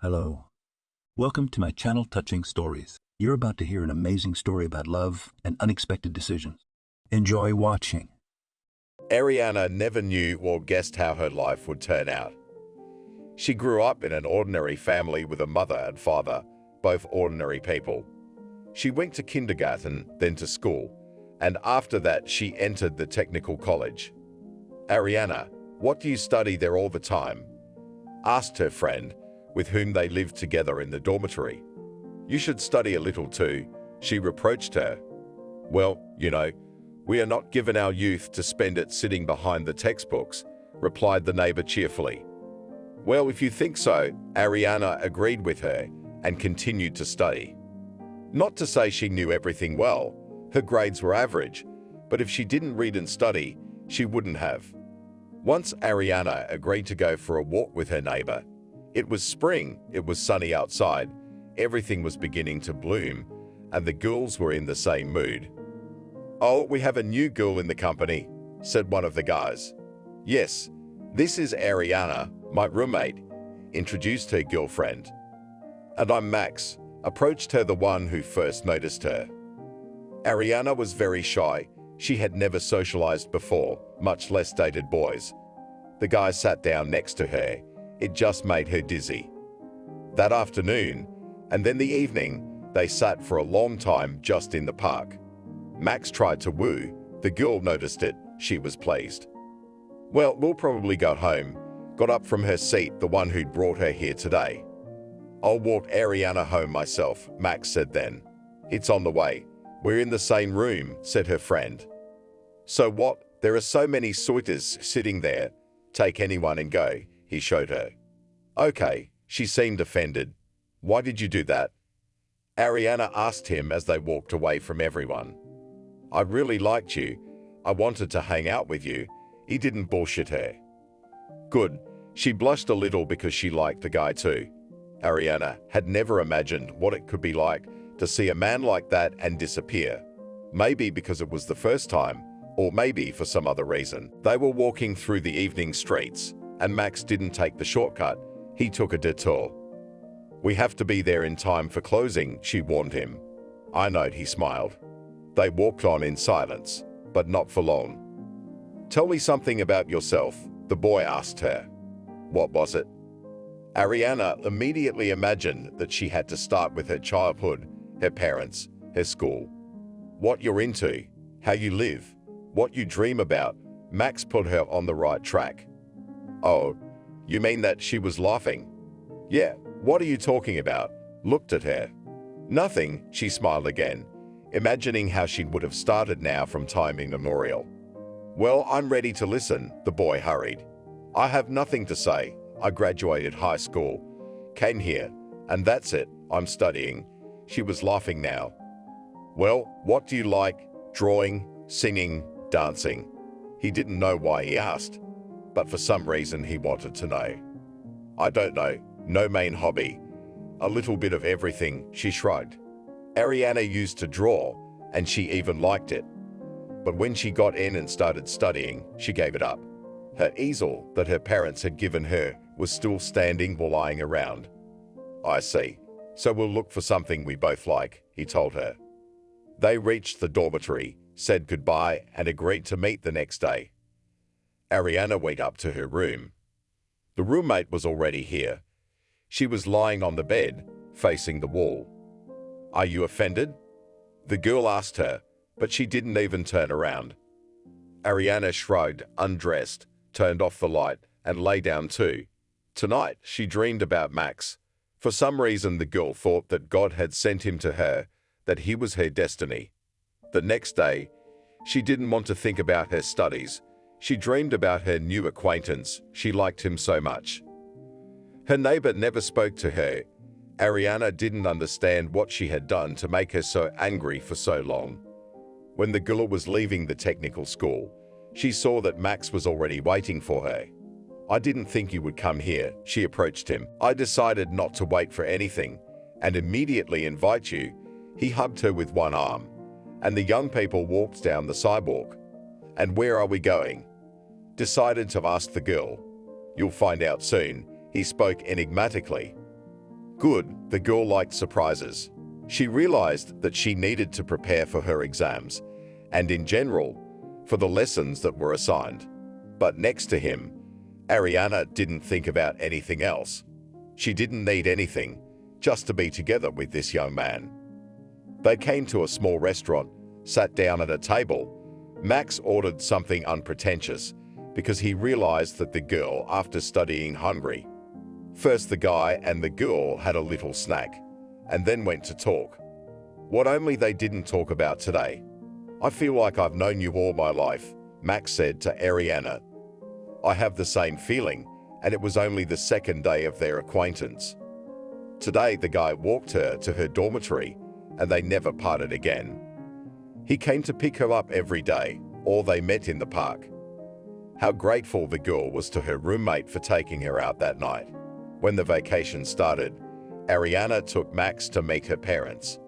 Hello. Welcome to my channel Touching Stories. You're about to hear an amazing story about love and unexpected decisions. Enjoy watching. Ariana never knew or guessed how her life would turn out. She grew up in an ordinary family with a mother and father, both ordinary people. She went to kindergarten, then to school, and after that she entered the technical college. Ariana, what do you study there all the time? Asked her friend, with whom they lived together in the dormitory. You should study a little too, she reproached her. Well, we are not given our youth to spend it sitting behind the textbooks, replied the neighbor cheerfully. Well, if you think so, Ariana agreed with her and continued to study. Not to say she knew everything well, her grades were average, but if she didn't read and study, she wouldn't have. Once Ariana agreed to go for a walk with her neighbor. It was spring, it was sunny outside, everything was beginning to bloom, and the girls were in the same mood. Oh, we have a new girl in the company, said one of the guys. Yes, this is Ariana, my roommate, introduced her girlfriend. And I'm Max, approached her the one who first noticed her. Ariana was very shy. She had never socialized before, much less dated boys. The guy sat down next to her. It just made her dizzy. That afternoon, and then the evening, they sat for a long time just in the park. Max tried to woo. The girl noticed it. She was pleased. Well, we'll probably go home. Got up from her seat, the one who'd brought her here today. I'll walk Ariana home myself, Max said then. It's on the way. We're in the same room, said her friend. So what? There are so many suitors sitting there. Take anyone and go, he showed her. Okay, she seemed offended. Why did you do that? Ariana asked him as they walked away from everyone. I really liked you. I wanted to hang out with you. He didn't bullshit her. Good. She blushed a little because she liked the guy too. Ariana had never imagined what it could be like to see a man like that and disappear. Maybe because it was the first time, or maybe for some other reason. They were walking through the evening streets, and Max didn't take the shortcut. He took a detour. We have to be there in time for closing, she warned him. I know, he smiled. They walked on in silence, but not for long. Tell me something about yourself, the boy asked her. What was it? Ariana immediately imagined that she had to start with her childhood, her parents, her school. What you're into, how you live, what you dream about. Max put her on the right track. Oh, you mean that? She was laughing. Yeah, what are you talking about? Looked at her. Nothing, she smiled again, imagining how she would have started now from time immemorial. Well, I'm ready to listen, the boy hurried. I have nothing to say. I graduated high school, came here, and that's it. I'm studying. She was laughing now. Well, what do you like? Drawing, singing, dancing. He didn't know why he asked, but for some reason he wanted to know. I don't know. No main hobby. A little bit of everything, she shrugged. Ariana used to draw, and she even liked it. But when she got in and started studying, she gave it up. Her easel that her parents had given her was still standing while lying around. I see. So we'll look for something we both like, he told her. They reached the dormitory, said goodbye, and agreed to meet the next day. Ariana went up to her room. The roommate was already here. She was lying on the bed, facing the wall. Are you offended? The girl asked her, but she didn't even turn around. Ariana shrugged, undressed, turned off the light, and lay down too. Tonight, she dreamed about Max. For some reason, the girl thought that God had sent him to her, that he was her destiny. The next day, she didn't want to think about her studies. She dreamed about her new acquaintance. She liked him so much. Her neighbor never spoke to her. Ariana didn't understand what she had done to make her so angry for so long. When the girl was leaving the technical school, she saw that Max was already waiting for her. I didn't think you would come here, she approached him. I decided not to wait for anything and immediately invite you. He hugged her with one arm, and the young people walked down the sidewalk. And where are we going? Decided to ask the girl. You'll find out soon, he spoke enigmatically. Good, the girl liked surprises. She realized that she needed to prepare for her exams, and in general, for the lessons that were assigned. But next to him, Ariana didn't think about anything else. She didn't need anything, just to be together with this young man. They came to a small restaurant, sat down at a table. Max ordered something unpretentious because he realized that the girl, after studying, hungry. First the guy and the girl had a little snack, and then went to talk. What only they didn't talk about today. I feel like I've known you all my life, Max said to Ariana. I have the same feeling, and it was only the second day of their acquaintance. Today the guy walked her to her dormitory, and they never parted again. He came to pick her up every day, or they met in the park. How grateful the girl was to her roommate for taking her out that night. When the vacation started, Ariana took Max to meet her parents.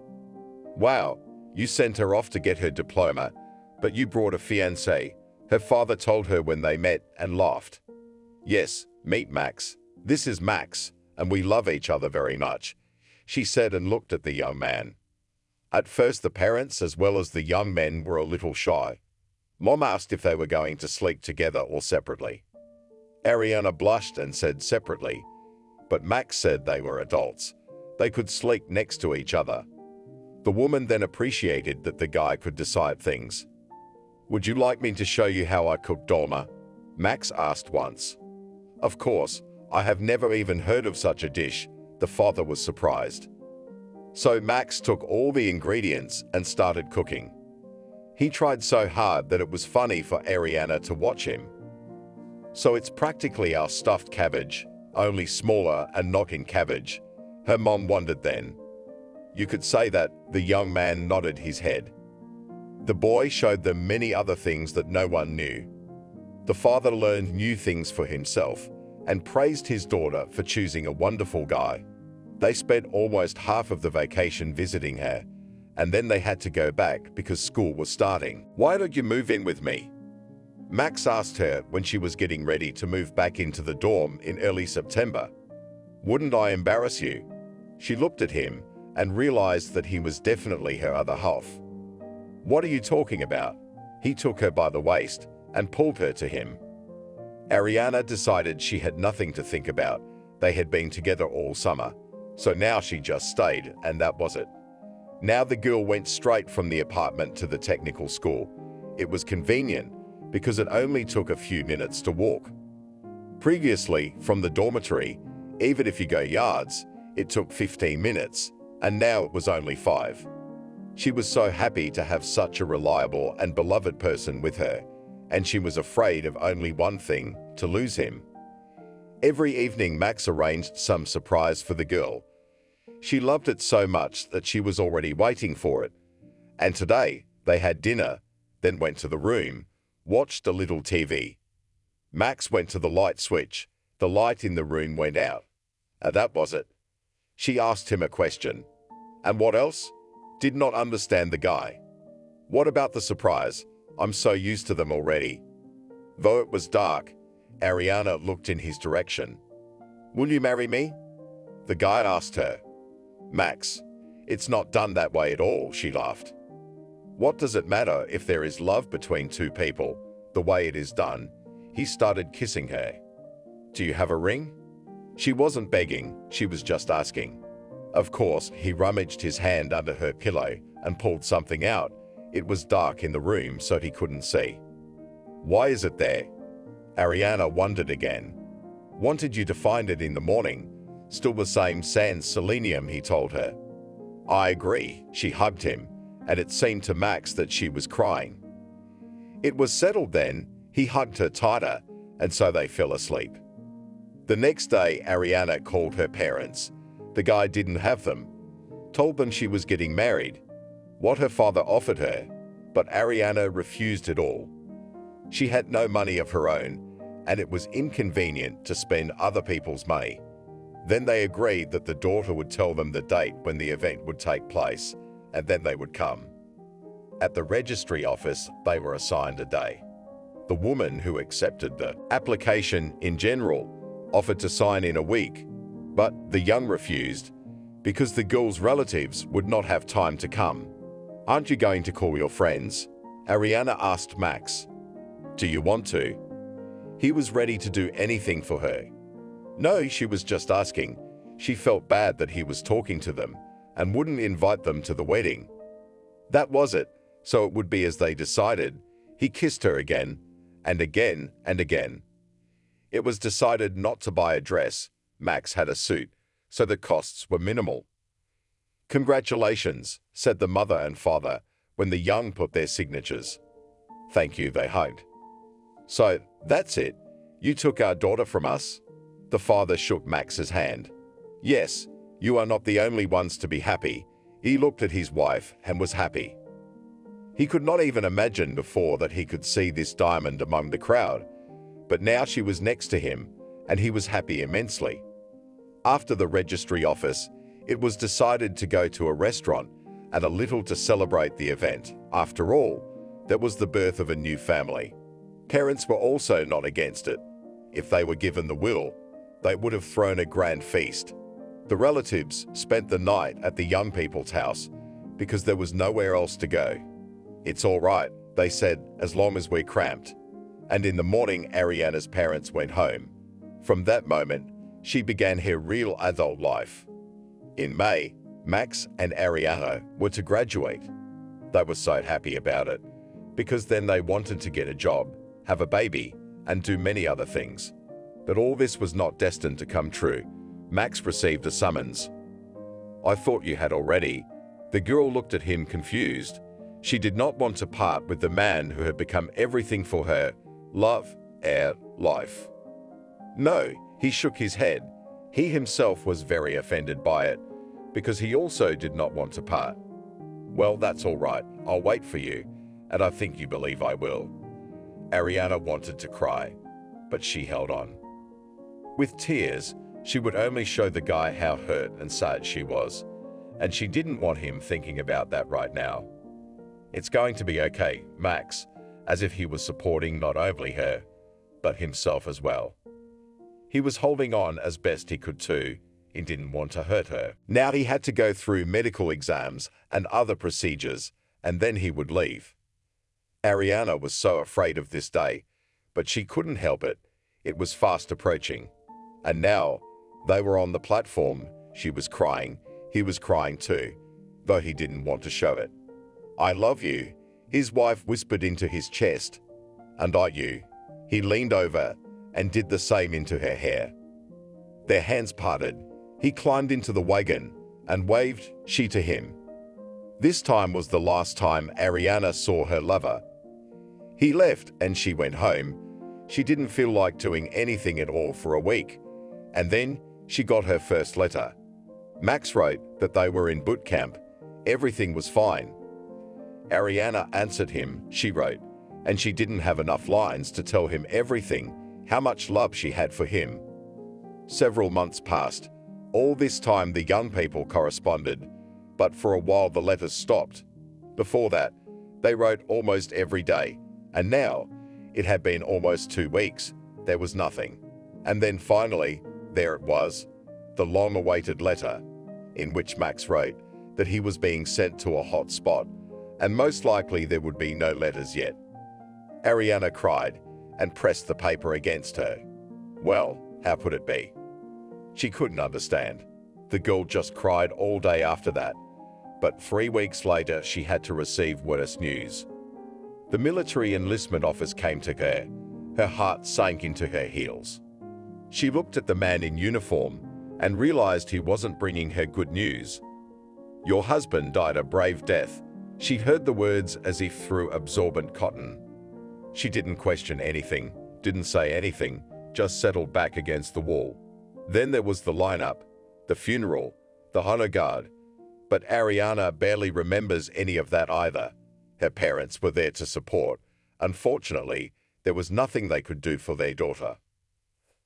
Wow, you sent her off to get her diploma, but you brought a fiancé, her father told her when they met and laughed. Yes, meet Max. This is Max, and we love each other very much, she said and looked at the young man. At first the parents as well as the young men were a little shy. Mom asked if they were going to sleep together or separately. Ariana blushed and said separately, but Max said they were adults. They could sleep next to each other. The woman then appreciated that the guy could decide things. Would you like me to show you how I cook dolma? Max asked once. Of course, I have never even heard of such a dish, the father was surprised. So Max took all the ingredients and started cooking. He tried so hard that it was funny for Ariana to watch him. So it's practically our stuffed cabbage, only smaller and not in cabbage, her mom wondered then. You could say that, the young man nodded his head. The boy showed them many other things that no one knew. The father learned new things for himself and praised his daughter for choosing a wonderful guy. They spent almost half of the vacation visiting her, and then they had to go back because school was starting. Why don't you move in with me? Max asked her when she was getting ready to move back into the dorm in early September. Wouldn't I embarrass you? She looked at him and realized that he was definitely her other half. What are you talking about? He took her by the waist and pulled her to him. Ariana decided she had nothing to think about. They had been together all summer, so now she just stayed, and that was it. Now the girl went straight from the apartment to the technical school. It was convenient because it only took a few minutes to walk. Previously, from the dormitory, even if you go yards, it took 15 minutes, and now it was only 5. She was so happy to have such a reliable and beloved person with her, and she was afraid of only one thing, to lose him. Every evening Max arranged some surprise for the girl. She loved it so much that she was already waiting for it. And today, they had dinner, then went to the room, watched a little TV. Max went to the light switch. The light in the room went out. That was it. She asked him a question. And what else? Did not understand the guy. What about the surprise? I'm so used to them already. Though it was dark, Ariana looked in his direction. Will you marry me? The guy asked her. Max, it's not done that way at all, she laughed. What does it matter if there is love between two people, the way it is done? He started kissing her. Do you have a ring? She wasn't begging, she was just asking. Of course, he rummaged his hand under her pillow and pulled something out. It was dark in the room, so he couldn't see. Why is it there? Ariana wondered again. Wanted you to find it in the morning. Still the same sans selenium, he told her. I agree, she hugged him, and it seemed to Max that she was crying. It was settled then, he hugged her tighter, and so they fell asleep. The next day, Ariana called her parents. The guy didn't have them. Told them she was getting married. What her father offered her, but Ariana refused it all. She had no money of her own, and it was inconvenient to spend other people's money. Then they agreed that the daughter would tell them the date when the event would take place, and then they would come. At the registry office, they were assigned a day. The woman who accepted the application in general offered to sign in a week, but the young refused, because the girl's relatives would not have time to come. "Aren't you going to call your friends?" Ariana asked Max. "Do you want to?" He was ready to do anything for her. No, she was just asking. She felt bad that he was talking to them and wouldn't invite them to the wedding. That was it, so it would be as they decided. He kissed her again, and again, and again. It was decided not to buy a dress. Max had a suit, so the costs were minimal. "Congratulations," said the mother and father when the young put their signatures. "Thank you," they hugged. "So, that's it. You took our daughter from us?" The father shook Max's hand. "Yes, you are not the only ones to be happy." He looked at his wife and was happy. He could not even imagine before that he could see this diamond among the crowd, but now she was next to him, and he was happy immensely. After the registry office, it was decided to go to a restaurant and a little to celebrate the event. After all, that was the birth of a new family. Parents were also not against it. If they were given the will, they would have thrown a grand feast. The relatives spent the night at the young people's house because there was nowhere else to go. "It's all right," they said, "as long as we're cramped." And in the morning, Ariana's parents went home. From that moment, she began her real adult life. In May, Max and Ariana were to graduate. They were so happy about it, because then they wanted to get a job, have a baby, and do many other things. But all this was not destined to come true. Max received a summons. "I thought you had already." The girl looked at him confused. She did not want to part with the man who had become everything for her, love, air, life. No, he shook his head. He himself was very offended by it, because he also did not want to part. "Well, that's all right. I'll wait for you, and I think you believe I will." Ariana wanted to cry, but she held on. With tears, she would only show the guy how hurt and sad she was, and she didn't want him thinking about that right now. "It's going to be okay, Max," as if he was supporting not only her, but himself as well. He was holding on as best he could too. He didn't want to hurt her. Now he had to go through medical exams and other procedures, and then he would leave. Ariana was so afraid of this day, but she couldn't help it. It was fast approaching. And now, they were on the platform. She was crying. He was crying too, though he didn't want to show it. "I love you," his wife whispered into his chest. "And I you." He leaned over and did the same into her hair. Their hands parted. He climbed into the wagon and waved she to him. This time was the last time Ariana saw her lover. He left and she went home. She didn't feel like doing anything at all for a week. And then she got her first letter. Max wrote that they were in boot camp. Everything was fine. Ariana answered him, she wrote, and she didn't have enough lines to tell him everything, how much love she had for him. Several months passed. All this time the young people corresponded, but for a while the letters stopped. Before that, they wrote almost every day, and now it had been almost 2 weeks. There was nothing. And then finally, there it was, the long-awaited letter, in which Max wrote that he was being sent to a hot spot, and most likely there would be no letters yet. Ariana cried and pressed the paper against her. Well, how could it be? She couldn't understand. The girl just cried all day after that. But 3 weeks later, she had to receive worse news. The military enlistment office came to her. Her heart sank into her heels. She looked at the man in uniform and realized he wasn't bringing her good news. "Your husband died a brave death." She heard the words as if through absorbent cotton. She didn't question anything, didn't say anything, just settled back against the wall. Then there was the lineup, the funeral, the honor guard. But Ariana barely remembers any of that either. Her parents were there to support. Unfortunately, there was nothing they could do for their daughter.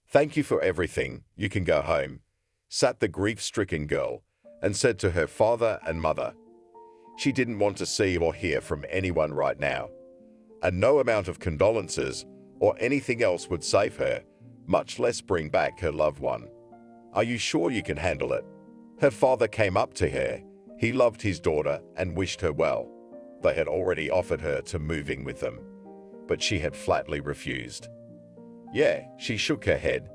"Thank you for everything. You can go home," sat the grief-stricken girl and said to her father and mother. She didn't want to see or hear from anyone right now. And no amount of condolences or anything else would save her, much less bring back her loved one. "Are you sure you can handle it?" Her father came up to her. He loved his daughter and wished her well. They had already offered her to move in with them, but she had flatly refused. Yeah, she shook her head.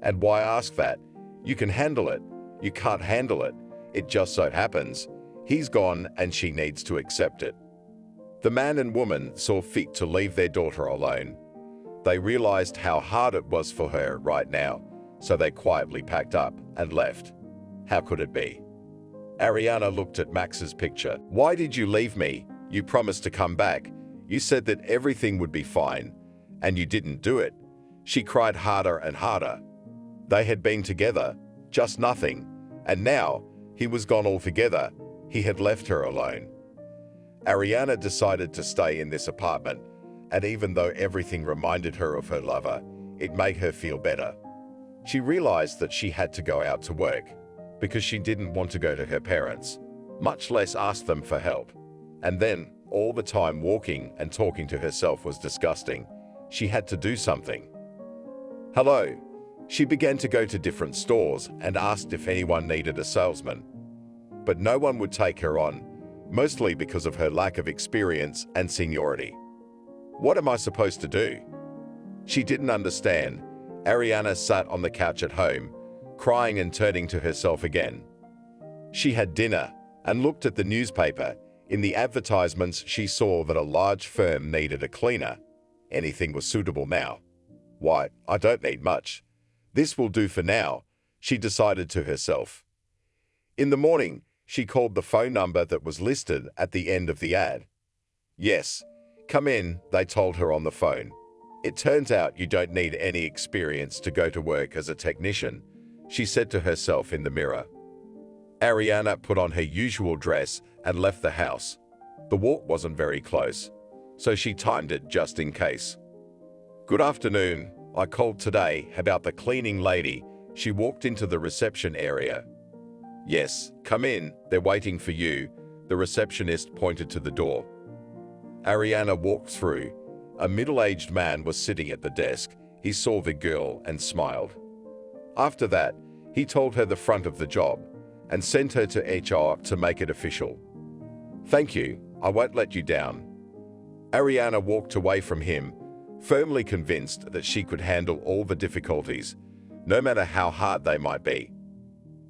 And why ask that? You can handle it. You can't handle it. It just so happens. He's gone and she needs to accept it. The man and woman saw fit to leave their daughter alone. They realized how hard it was for her right now, so they quietly packed up and left. How could it be? Ariana looked at Max's picture. Why did you leave me? You promised to come back. You said that everything would be fine, and you didn't do it. She cried harder and harder. They had been together, just nothing, and now he was gone altogether. He had left her alone. Ariana decided to stay in this apartment, and even though everything reminded her of her lover, it made her feel better. She realized that she had to go out to work, because she didn't want to go to her parents, much less ask them for help. And then, all the time walking and talking to herself was disgusting. She had to do something. Hello. She began to go to different stores and asked if anyone needed a salesman. But no one would take her on, mostly because of her lack of experience and seniority. What am I supposed to do? She didn't understand. Ariana sat on the couch at home, crying and turning to herself again. She had dinner and looked at the newspaper. In the advertisements, she saw that a large firm needed a cleaner. Anything was suitable now. Why, I don't need much. This will do for now, she decided to herself. In the morning, she called the phone number that was listed at the end of the ad. Yes, come in, they told her on the phone. It turns out you don't need any experience to go to work as a technician, she said to herself in the mirror. Ariana put on her usual dress and left the house. The walk wasn't very close, so she timed it just in case. Good afternoon. I called today about the cleaning lady. She walked into the reception area. Yes, come in. They're waiting for you. The receptionist pointed to the door. Ariana walked through. A middle-aged man was sitting at the desk. He saw the girl and smiled. After that, he told her the front of the job and sent her to HR to make it official. Thank you. I won't let you down. Ariana walked away from him, firmly convinced that she could handle all the difficulties, no matter how hard they might be.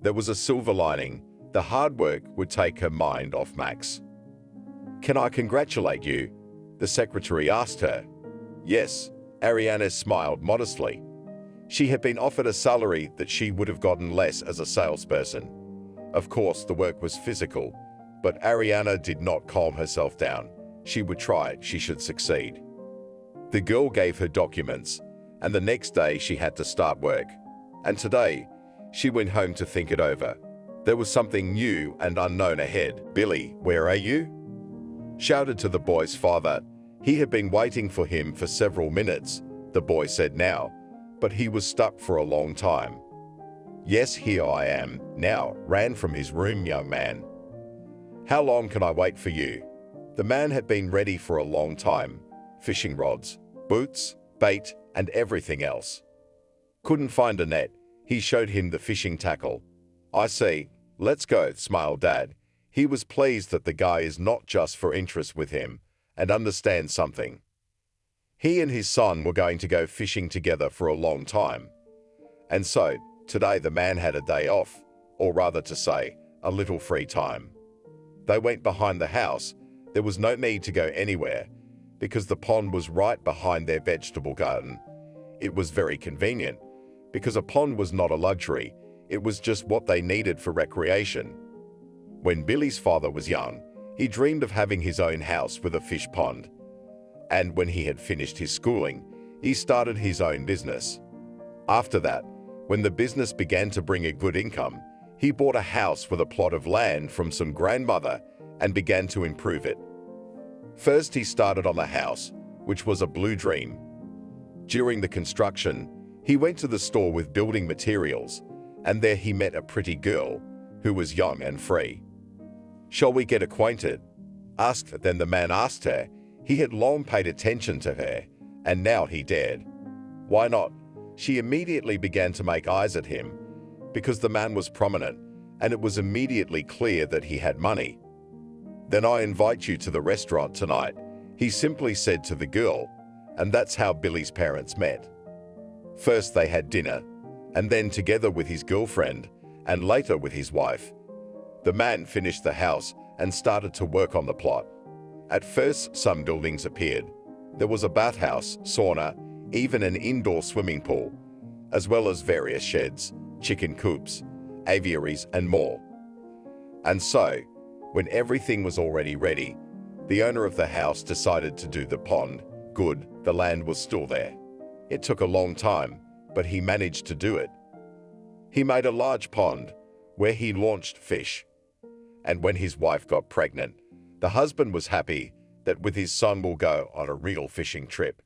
There was a silver lining. The hard work would take her mind off Max. Can I congratulate you? The secretary asked her. Yes, Ariana smiled modestly. She had been offered a salary that she would have gotten less as a salesperson. Of course, the work was physical, but Ariana did not calm herself down. She would try, she should succeed. The girl gave her documents, and the next day she had to start work. And today, she went home to think it over. There was something new and unknown ahead. Billy, where are you? Shouted to the boy's father. He had been waiting for him for several minutes, the boy said now, but he was stuck for a long time. Yes, here I am, now, ran from his room, young man. How long can I wait for you? The man had been ready for a long time. Fishing rods, boots, bait, and everything else. Couldn't find a net. He showed him the fishing tackle. I see. Let's go, smiled Dad. He was pleased that the guy is not just for interest with him and understands something. He and his son were going to go fishing together for a long time. And so, today the man had a day off, or rather to say, a little free time. They went behind the house. There was no need to go anywhere, because the pond was right behind their vegetable garden. It was very convenient, because a pond was not a luxury, it was just what they needed for recreation. When Billy's father was young, he dreamed of having his own house with a fish pond. And when he had finished his schooling, he started his own business. After that, when the business began to bring a good income, he bought a house with a plot of land from some grandmother and began to improve it. First, he started on the house, which was a blue dream. During the construction, he went to the store with building materials, and there he met a pretty girl who was young and free. Shall we get acquainted? Asked. Then the man asked her. He had long paid attention to her, and now he dared. Why not? She immediately began to make eyes at him, because the man was prominent, and it was immediately clear that he had money. "Then I invite you to the restaurant tonight," he simply said to the girl, and that's how Billy's parents met. First they had dinner, and then together with his girlfriend, and later with his wife. The man finished the house and started to work on the plot. At first, some buildings appeared. There was a bathhouse, sauna, even an indoor swimming pool, as well as various sheds, chicken coops, aviaries, and more. And so, when everything was already ready, the owner of the house decided to do the pond. Good, the land was still there. It took a long time, but he managed to do it. He made a large pond where he launched fish. And when his wife got pregnant, the husband was happy that with his son will go on a real fishing trip,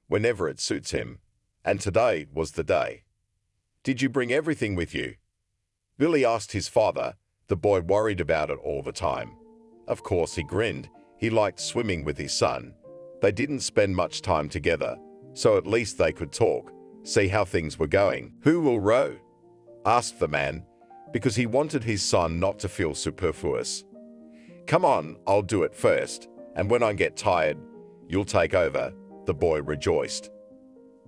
whenever it suits him. And today was the day. "Did you bring everything with you?" Billy asked his father. The boy worried about it all the time. Of course, he grinned. He liked swimming with his son. They didn't spend much time together, so at least they could talk, see how things were going. "Who will row?" asked the man, because he wanted his son not to feel superfluous. "Come on, I'll do it first, and when I get tired, you'll take over," the boy rejoiced.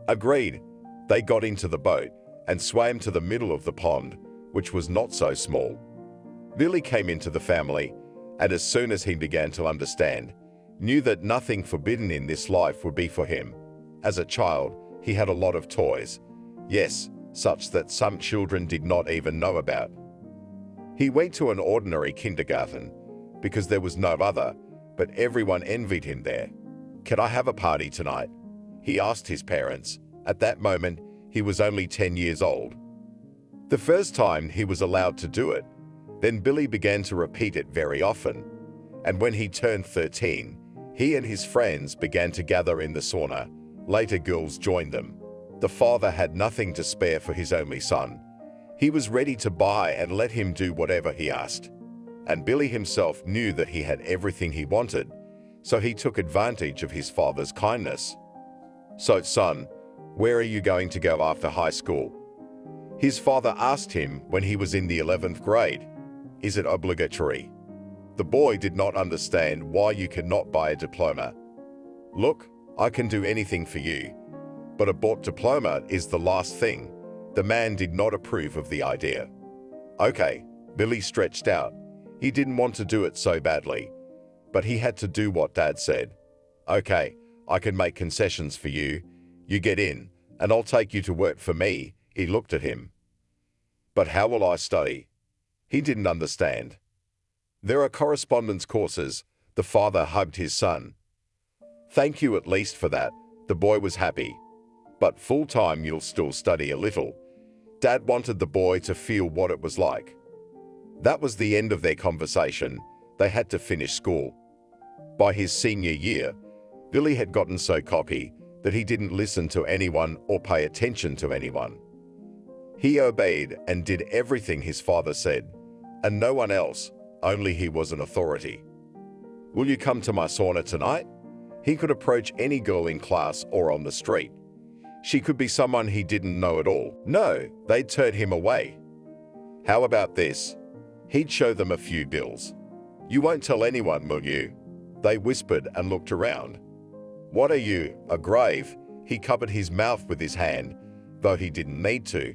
Agreed. They got into the boat and swam to the middle of the pond, which was not so small. Billy came into the family, and as soon as he began to understand, knew that nothing forbidden in this life would be for him. As a child, he had a lot of toys. Yes, such that some children did not even know about. He went to an ordinary kindergarten because there was no other, but everyone envied him there. "Can I have a party tonight?" he asked his parents. At that moment, he was only 10 years old. The first time he was allowed to do it, then Billy began to repeat it very often. And when he turned 13, he and his friends began to gather in the sauna. Later, girls joined them. The father had nothing to spare for his only son. He was ready to buy and let him do whatever he asked. And Billy himself knew that he had everything he wanted, so he took advantage of his father's kindness. "So, son, where are you going to go after high school?" his father asked him when he was in the 11th grade. "Is it obligatory?" The boy did not understand why you cannot buy a diploma. "Look, I can do anything for you, but a bought diploma is the last thing." The man did not approve of the idea. "Okay," Billy stretched out. He didn't want to do it so badly, but he had to do what Dad said. "Okay, I can make concessions for you. You get in, and I'll take you to work for me." He looked at him. "But how will I study?" He didn't understand. "There are correspondence courses." The father hugged his son. "Thank you at least for that." The boy was happy. "But full-time you'll still study a little." Dad wanted the boy to feel what it was like. That was the end of their conversation. They had to finish school. By his senior year, Billy had gotten so cocky that he didn't listen to anyone or pay attention to anyone. He obeyed and did everything his father said, and no one else, only he was an authority. "Will you come to my sauna tonight?" He could approach any girl in class or on the street. She could be someone he didn't know at all. No, they'd turn him away. "How about this?" He'd show them a few bills. "You won't tell anyone, will you?" They whispered and looked around. "What are you, a grave?" He covered his mouth with his hand, though he didn't need to,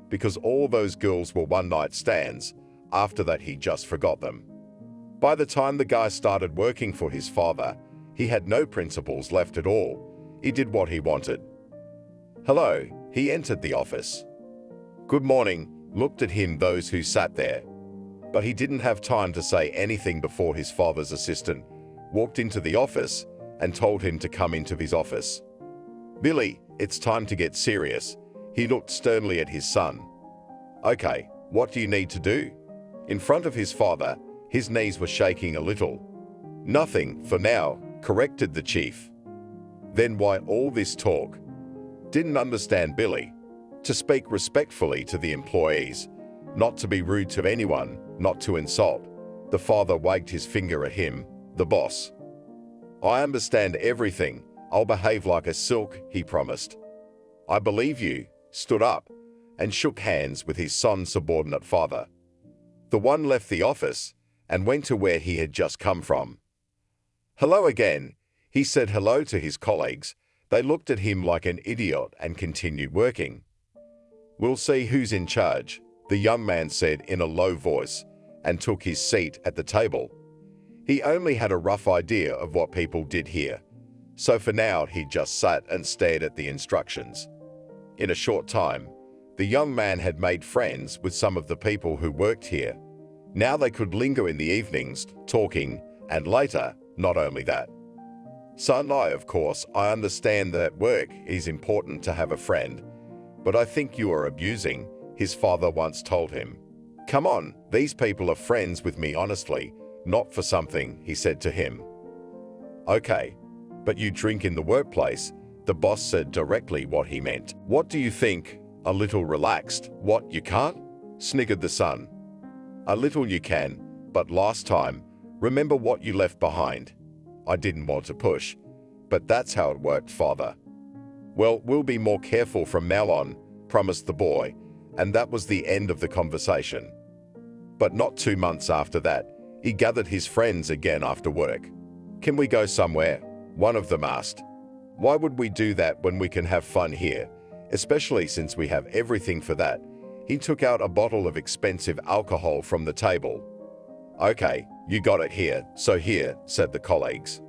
because all those girls were one-night stands. After that, he just forgot them. By the time the guy started working for his father, he had no principles left at all. He did what he wanted. "Hello," he entered the office. "Good morning," looked at him those who sat there. But he didn't have time to say anything before his father's assistant walked into the office and told him to come into his office. "Billy, it's time to get serious." He looked sternly at his son. "Okay, what do you need to do?" In front of his father, his knees were shaking a little. "Nothing, for now," corrected the chief. Then why all this talk? Didn't understand Billy. To speak respectfully to the employees, not to be rude to anyone, not to insult. The father wagged his finger at him, the boss. "I understand everything. I'll behave like a silk," he promised. "I believe you," stood up, and shook hands with his son's subordinate father. The one left the office and went to where he had just come from. "Hello again." He said hello to his colleagues. They looked at him like an idiot and continued working. "We'll see who's in charge," the young man said in a low voice and took his seat at the table. He only had a rough idea of what people did here, so for now he just sat and stared at the instructions. In a short time, the young man had made friends with some of the people who worked here. Now they could linger in the evenings, talking, and later, not only that. "Son, of course, I understand that at work it is important to have a friend, but I think you are abusing," his father once told him. "Come on, these people are friends with me honestly, not for something," he said to him. "Okay, but you drink in the workplace," the boss said directly what he meant. "What do you think? A little relaxed. What, you can't?" sniggered the son. "A little you can, but last time, remember what you left behind." "I didn't want to push, but that's how it worked, father." "Well, we'll be more careful from now on," promised the boy, and that was the end of the conversation. But not 2 months after that, he gathered his friends again after work. "Can we go somewhere?" one of them asked. "Why would we do that when we can have fun here, especially since we have everything for that?" He took out a bottle of expensive alcohol from the table. "Okay, you got it here, so here," said the colleagues.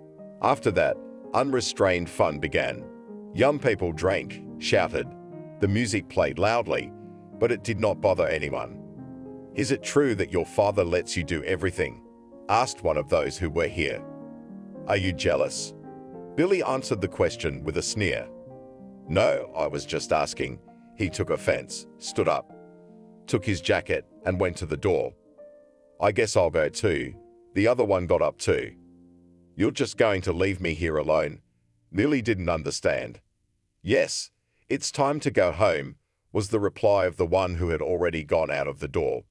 After that, unrestrained fun began. Young people drank, shouted. The music played loudly, but it did not bother anyone. "Is it true that your father lets you do everything?" asked one of those who were here. "Are you jealous?" Billy answered the question with a sneer. "No, I was just asking." He took offense, stood up, took his jacket, and went to the door. "I guess I'll go too." The other one got up too. "You're just going to leave me here alone?" Billy didn't understand. "Yes, it's time to go home," was the reply of the one who had already gone out of the door.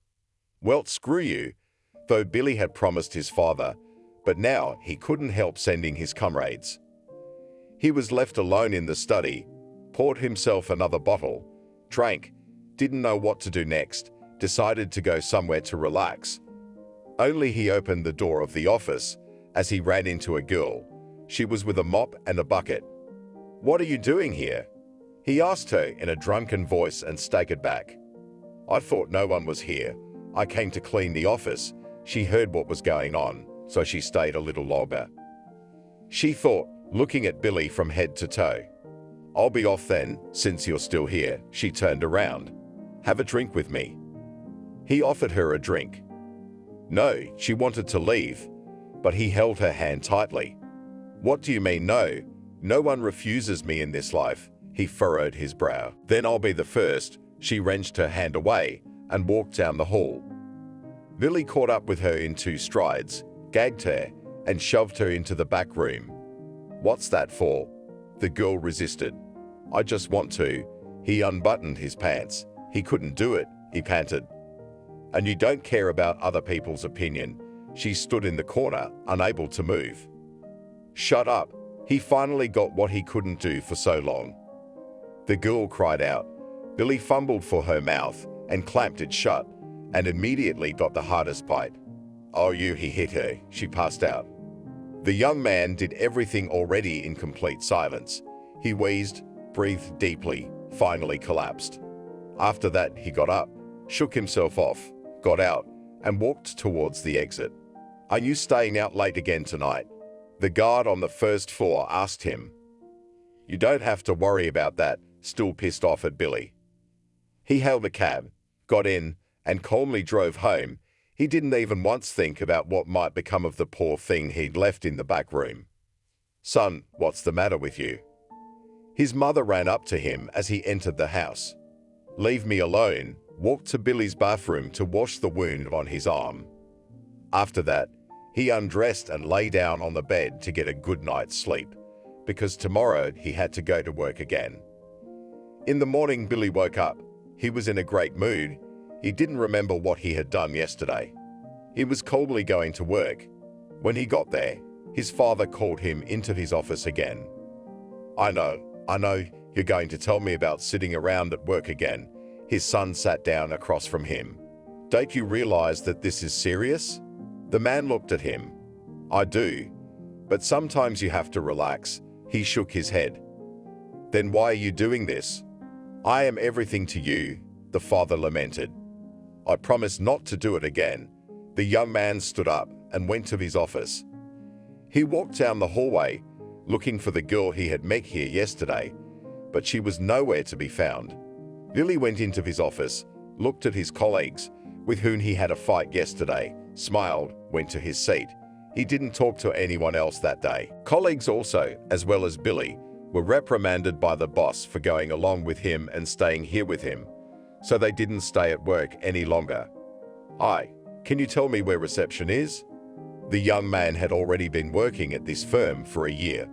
"Well, screw you," though Billy had promised his father, but now he couldn't help sending his comrades. He was left alone in the study, poured himself another bottle, drank, didn't know what to do next, decided to go somewhere to relax. Only he opened the door of the office as he ran into a girl. She was with a mop and a bucket. "What are you doing here?" he asked her in a drunken voice and staggered back. "I thought no one was here. I came to clean the office." She heard what was going on, so she stayed a little longer. She thought, looking at Billy from head to toe. "I'll be off then, since you're still here." She turned around. "Have a drink with me." He offered her a drink. No, she wanted to leave, but he held her hand tightly. "What do you mean no? No one refuses me in this life." He furrowed his brow. "Then I'll be the first." She wrenched her hand away and walked down the hall. Billy caught up with her in 2 strides, gagged her, and shoved her into the back room. "What's that for?" The girl resisted. "I just want to." He unbuttoned his pants. "He couldn't do it," he panted. "And you don't care about other people's opinion." She stood in the corner, unable to move. "Shut up." He finally got what he couldn't do for so long. The girl cried out. Billy fumbled for her mouth and clamped it shut, and immediately got the hardest bite. "Oh, you," he hit her. She passed out. The young man did everything already in complete silence. He wheezed, breathed deeply, finally collapsed. After that, he got up, shook himself off, got out, and walked towards the exit. "Are you staying out late again tonight?" the guard on the first floor asked him. "You don't have to worry about that," still pissed off at Billy. He hailed a cab, got in, and calmly drove home. He didn't even once think about what might become of the poor thing he'd left in the back room. "Son, what's the matter with you?" His mother ran up to him as he entered the house. "Leave me alone," walked to Billy's bathroom to wash the wound on his arm. After that, he undressed and lay down on the bed to get a good night's sleep, because tomorrow he had to go to work again. In the morning, Billy woke up. He was in a great mood. He didn't remember what he had done yesterday. He was calmly going to work. When he got there, his father called him into his office again. I know you're going to tell me about sitting around at work again." His son sat down across from him. Don't you realize that this is serious? The man looked at him. I do, but sometimes you have to relax. He shook his head. Then why are you doing this? I am everything to you, the father lamented. I promise not to do it again. The young man stood up and went to his office. He walked down the hallway, looking for the girl he had met here yesterday, but she was nowhere to be found. Lily went into his office, looked at his colleagues, with whom he had a fight yesterday, smiled, went to his seat. He didn't talk to anyone else that day. Colleagues also, as well as Billy, were reprimanded by the boss for going along with him and staying here with him, so they didn't stay at work any longer. Hi, can you tell me where reception is? The young man had already been working at this firm for a year,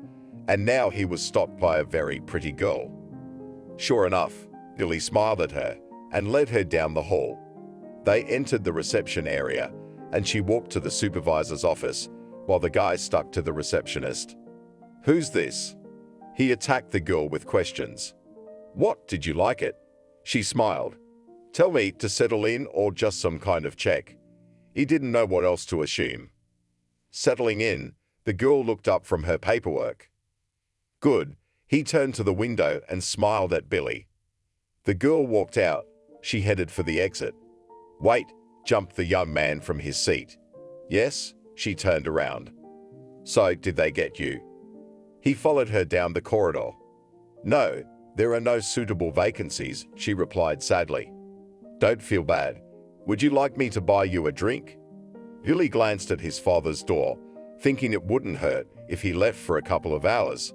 and now he was stopped by a very pretty girl. Sure enough, Lily smiled at her and led her down the hall. They entered the reception area, and she walked to the supervisor's office, while the guy stuck to the receptionist. Who's this? He attacked the girl with questions. What, did you like it? She smiled. Tell me to settle in or just some kind of check. He didn't know what else to assume. Settling in, the girl looked up from her paperwork. Good. He turned to the window and smiled at Billy. The girl walked out. She headed for the exit. Wait, jumped the young man from his seat. Yes, she turned around. So, did they get you? He followed her down the corridor. No, there are no suitable vacancies, she replied sadly. Don't feel bad. Would you like me to buy you a drink? Billy glanced at his father's door, thinking it wouldn't hurt if he left for a couple of hours.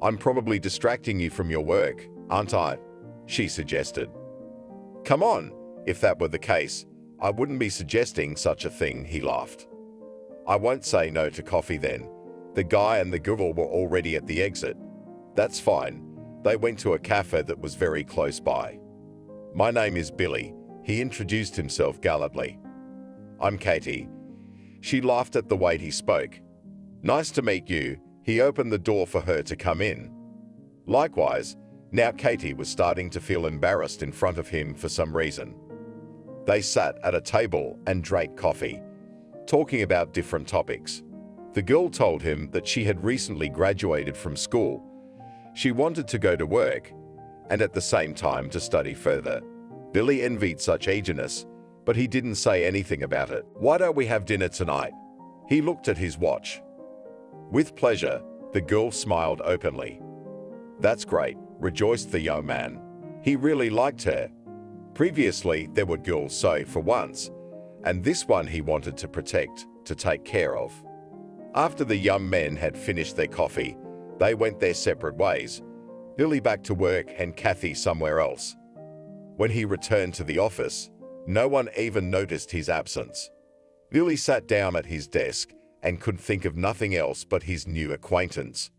I'm probably distracting you from your work, aren't I? She suggested. Come on, if that were the case, I wouldn't be suggesting such a thing, he laughed. I won't say no to coffee then. The guy and the girl were already at the exit. That's fine. They went to a cafe that was very close by. My name is Billy. He introduced himself gallantly. I'm Katie. She laughed at the way he spoke. Nice to meet you. He opened the door for her to come in. Likewise, now Katie was starting to feel embarrassed in front of him for some reason. They sat at a table and drank coffee, talking about different topics. The girl told him that she had recently graduated from school. She wanted to go to work, and at the same time to study further. Billy envied such eagerness, but he didn't say anything about it. Why don't we have dinner tonight? He looked at his watch. With pleasure, the girl smiled openly. That's great, rejoiced the young man. He really liked her. Previously, there were girls so for once, and this one he wanted to protect, to take care of. After the young men had finished their coffee, they went their separate ways, Billy back to work and Kathy somewhere else. When he returned to the office, no one even noticed his absence. Billy sat down at his desk and could think of nothing else but his new acquaintance.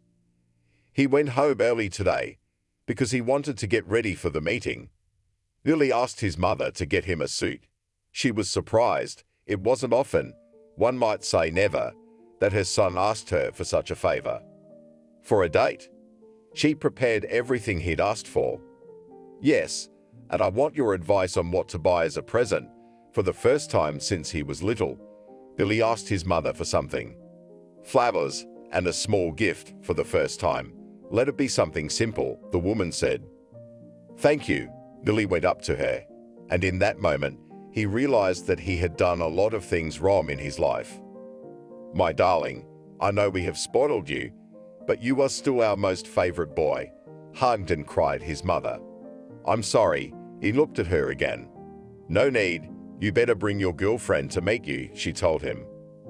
He went home early today because he wanted to get ready for the meeting. Billy asked his mother to get him a suit. She was surprised. It wasn't often, one might say never, that her son asked her for such a favor. For a date? She prepared everything he'd asked for. Yes, and I want your advice on what to buy as a present. For the first time since he was little, Billy asked his mother for something. Flowers and a small gift for the first time. Let it be something simple, the woman said. Thank you. Billy went up to her, and in that moment, he realized that he had done a lot of things wrong in his life. My darling, I know we have spoiled you, but you are still our most favorite boy, hugged and cried his mother. I'm sorry, he looked at her again. No need, you better bring your girlfriend to meet you, she told him.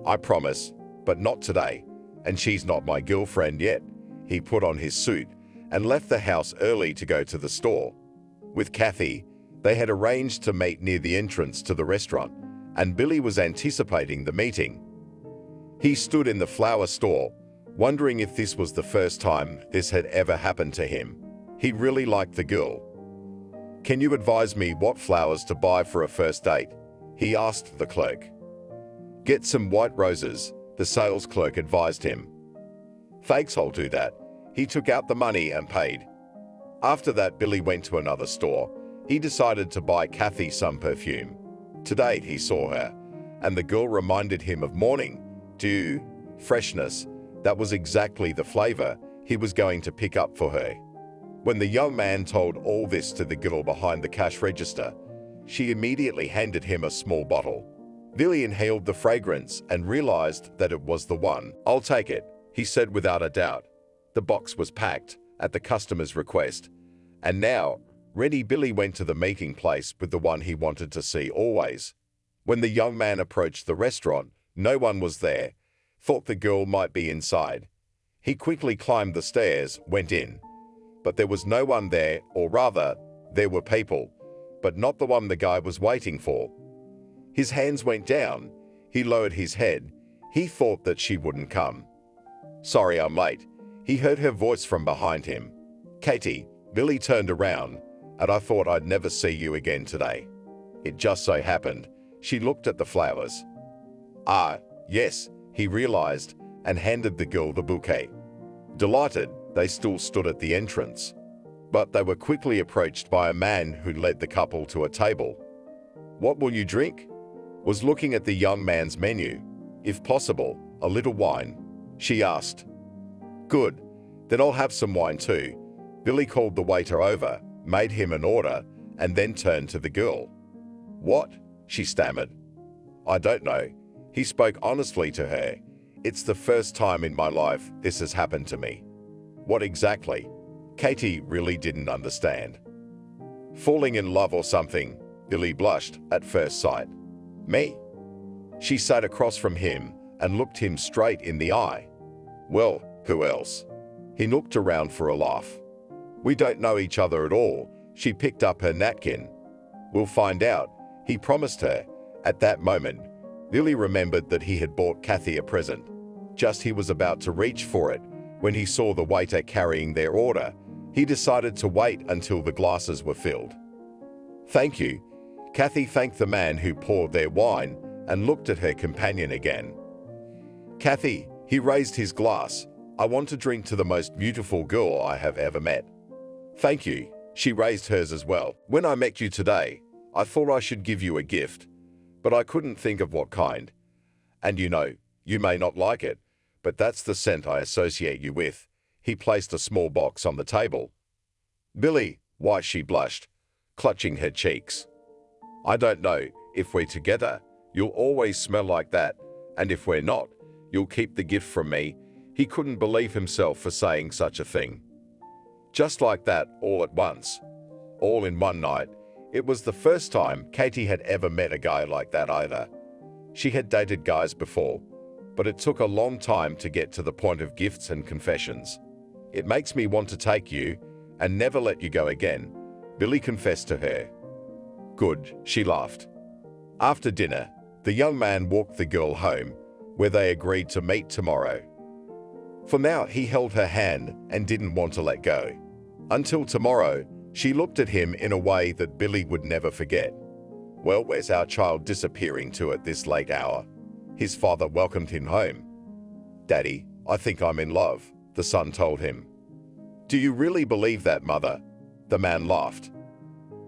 I promise, but not today, and she's not my girlfriend yet. He put on his suit and left the house early to go to the store. With Kathy, they had arranged to meet near the entrance to the restaurant, and Billy was anticipating the meeting. He stood in the flower store, wondering if this was the first time this had ever happened to him. He really liked the girl. Can you advise me what flowers to buy for a first date? He asked the clerk. Get some white roses, the sales clerk advised him. Thanks, I'll do that. He took out the money and paid. After that, Billy went to another store. He decided to buy Kathy some perfume. Today he saw her, and the girl reminded him of morning, dew, freshness. That was exactly the flavor he was going to pick up for her. When the young man told all this to the girl behind the cash register, she immediately handed him a small bottle. Billy inhaled the fragrance and realized that it was the one. "I'll take it," he said without a doubt. The box was packed at the customer's request, and now, ready, Billy went to the meeting place with the one he wanted to see always. When the young man approached the restaurant, no one was there. Thought the girl might be inside. He quickly climbed the stairs, went in. But there was no one there, or rather, there were people, but not the one the guy was waiting for. His hands went down. He lowered his head. He thought that she wouldn't come. "Sorry, I'm late." He heard her voice from behind him. "Katie." Billy turned around, "and I thought I'd never see you again today." It just so happened. She looked at the flowers. "Ah, yes," he realized, and handed the girl the bouquet. Delighted, they still stood at the entrance. But they were quickly approached by a man who led the couple to a table. "What will you drink?" Was looking at the young man's menu. "If possible, a little wine," she asked. "Good, then I'll have some wine too." Billy called the waiter over, made him an order, and then turned to the girl. "What?" she stammered. "I don't know." He spoke honestly to her. "It's the first time in my life this has happened to me." "What exactly?" Katie really didn't understand. "Falling in love or something." Billy blushed at first sight. "Me?" She sat across from him and looked him straight in the eye. "Well, who else?" He looked around for a laugh. "We don't know each other at all." She picked up her napkin. "We'll find out," he promised her. At that moment, Billy remembered that he had bought Kathy a present. Just he was about to reach for it when he saw the waiter carrying their order. He decided to wait until the glasses were filled. "Thank you." Kathy thanked the man who poured their wine and looked at her companion again. "Kathy," he raised his glass, "I want to drink to the most beautiful girl I have ever met." "Thank you." She raised hers as well. "When I met you today, I thought I should give you a gift, but I couldn't think of what kind. And you may not like it, but that's the scent I associate you with." He placed a small box on the table. "Billy," why she blushed, clutching her cheeks. "I don't know, if we're together, you'll always smell like that, and if we're not, you'll keep the gift from me." He couldn't believe himself for saying such a thing. Just like that, all at once. All in one night. It was the first time Katie had ever met a guy like that either. She had dated guys before, but it took a long time to get to the point of gifts and confessions. "It makes me want to take you and never let you go again," Billy confessed to her. "Good," she laughed. After dinner, the young man walked the girl home, where they agreed to meet tomorrow. For now, he held her hand and didn't want to let go. Until tomorrow, she looked at him in a way that Billy would never forget. "Well, where's our child disappearing to at this late hour?" His father welcomed him home. "Daddy, I think I'm in love," the son told him. "Do you really believe that, mother?" The man laughed.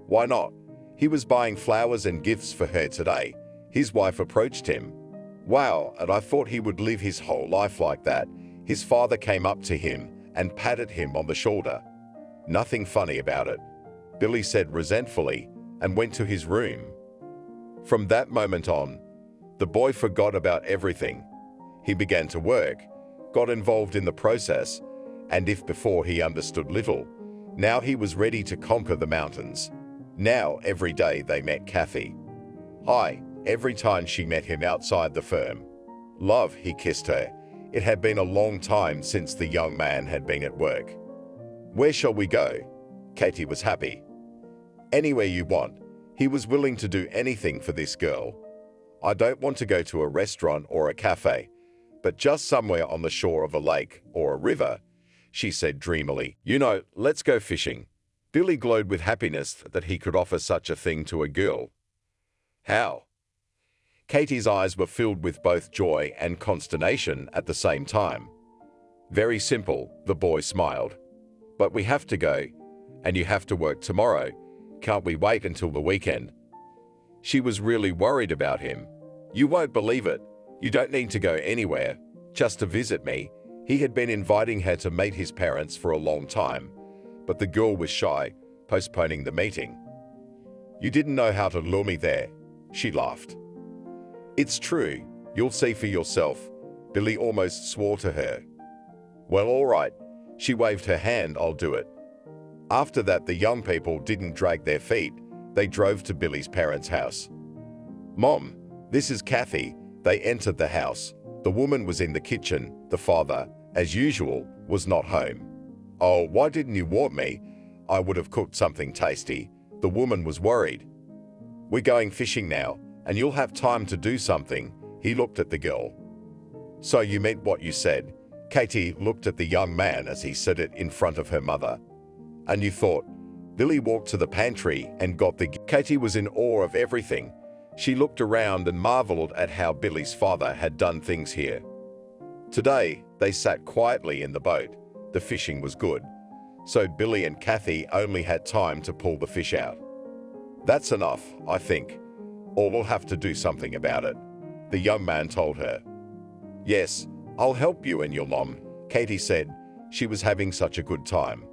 "Why not? He was buying flowers and gifts for her today." His wife approached him. "Wow, and I thought he would live his whole life like that." His father came up to him and patted him on the shoulder. "Nothing funny about it," Billy said resentfully and went to his room. From that moment on, the boy forgot about everything. He began to work, got involved in the process, and if before he understood little, now he was ready to conquer the mountains. Now, every day they met Kathy. Hi, every time she met him outside the firm. "Love," he kissed her. It had been a long time since the young man had been at work. "Where shall we go?" Katie was happy. "Anywhere you want." He was willing to do anything for this girl. "I don't want to go to a restaurant or a cafe, but just somewhere on the shore of a lake or a river," she said dreamily. "Let's go fishing." Billy glowed with happiness that he could offer such a thing to a girl. "How?" Katie's eyes were filled with both joy and consternation at the same time. "Very simple," the boy smiled. "But we have to go, and you have to work tomorrow. Can't we wait until the weekend?" She was really worried about him. "You won't believe it. You don't need to go anywhere, just to visit me." He had been inviting her to meet his parents for a long time, but the girl was shy, postponing the meeting. "You didn't know how to lure me there," she laughed. "It's true. You'll see for yourself," Billy almost swore to her. "Well, all right." She waved her hand. "I'll do it." After that, the young people didn't drag their feet. They drove to Billy's parents' house. "Mom, this is Kathy." They entered the house. The woman was in the kitchen. The father, as usual, was not home. "Oh, why didn't you warn me? I would have cooked something tasty." The woman was worried. "We're going fishing now, and you'll have time to do something." He looked at the girl. "So you meant what you said?" Katie looked at the young man as he said it in front of her mother. "And you thought?" Billy walked to the pantry and got the... Katie was in awe of everything. She looked around and marveled at how Billy's father had done things here. Today, they sat quietly in the boat. The fishing was good, so Billy and Kathy only had time to pull the fish out. "That's enough, I think. Or we'll have to do something about it," the young man told her. "Yes, I'll help you and your mom," Katie said. She was having such a good time.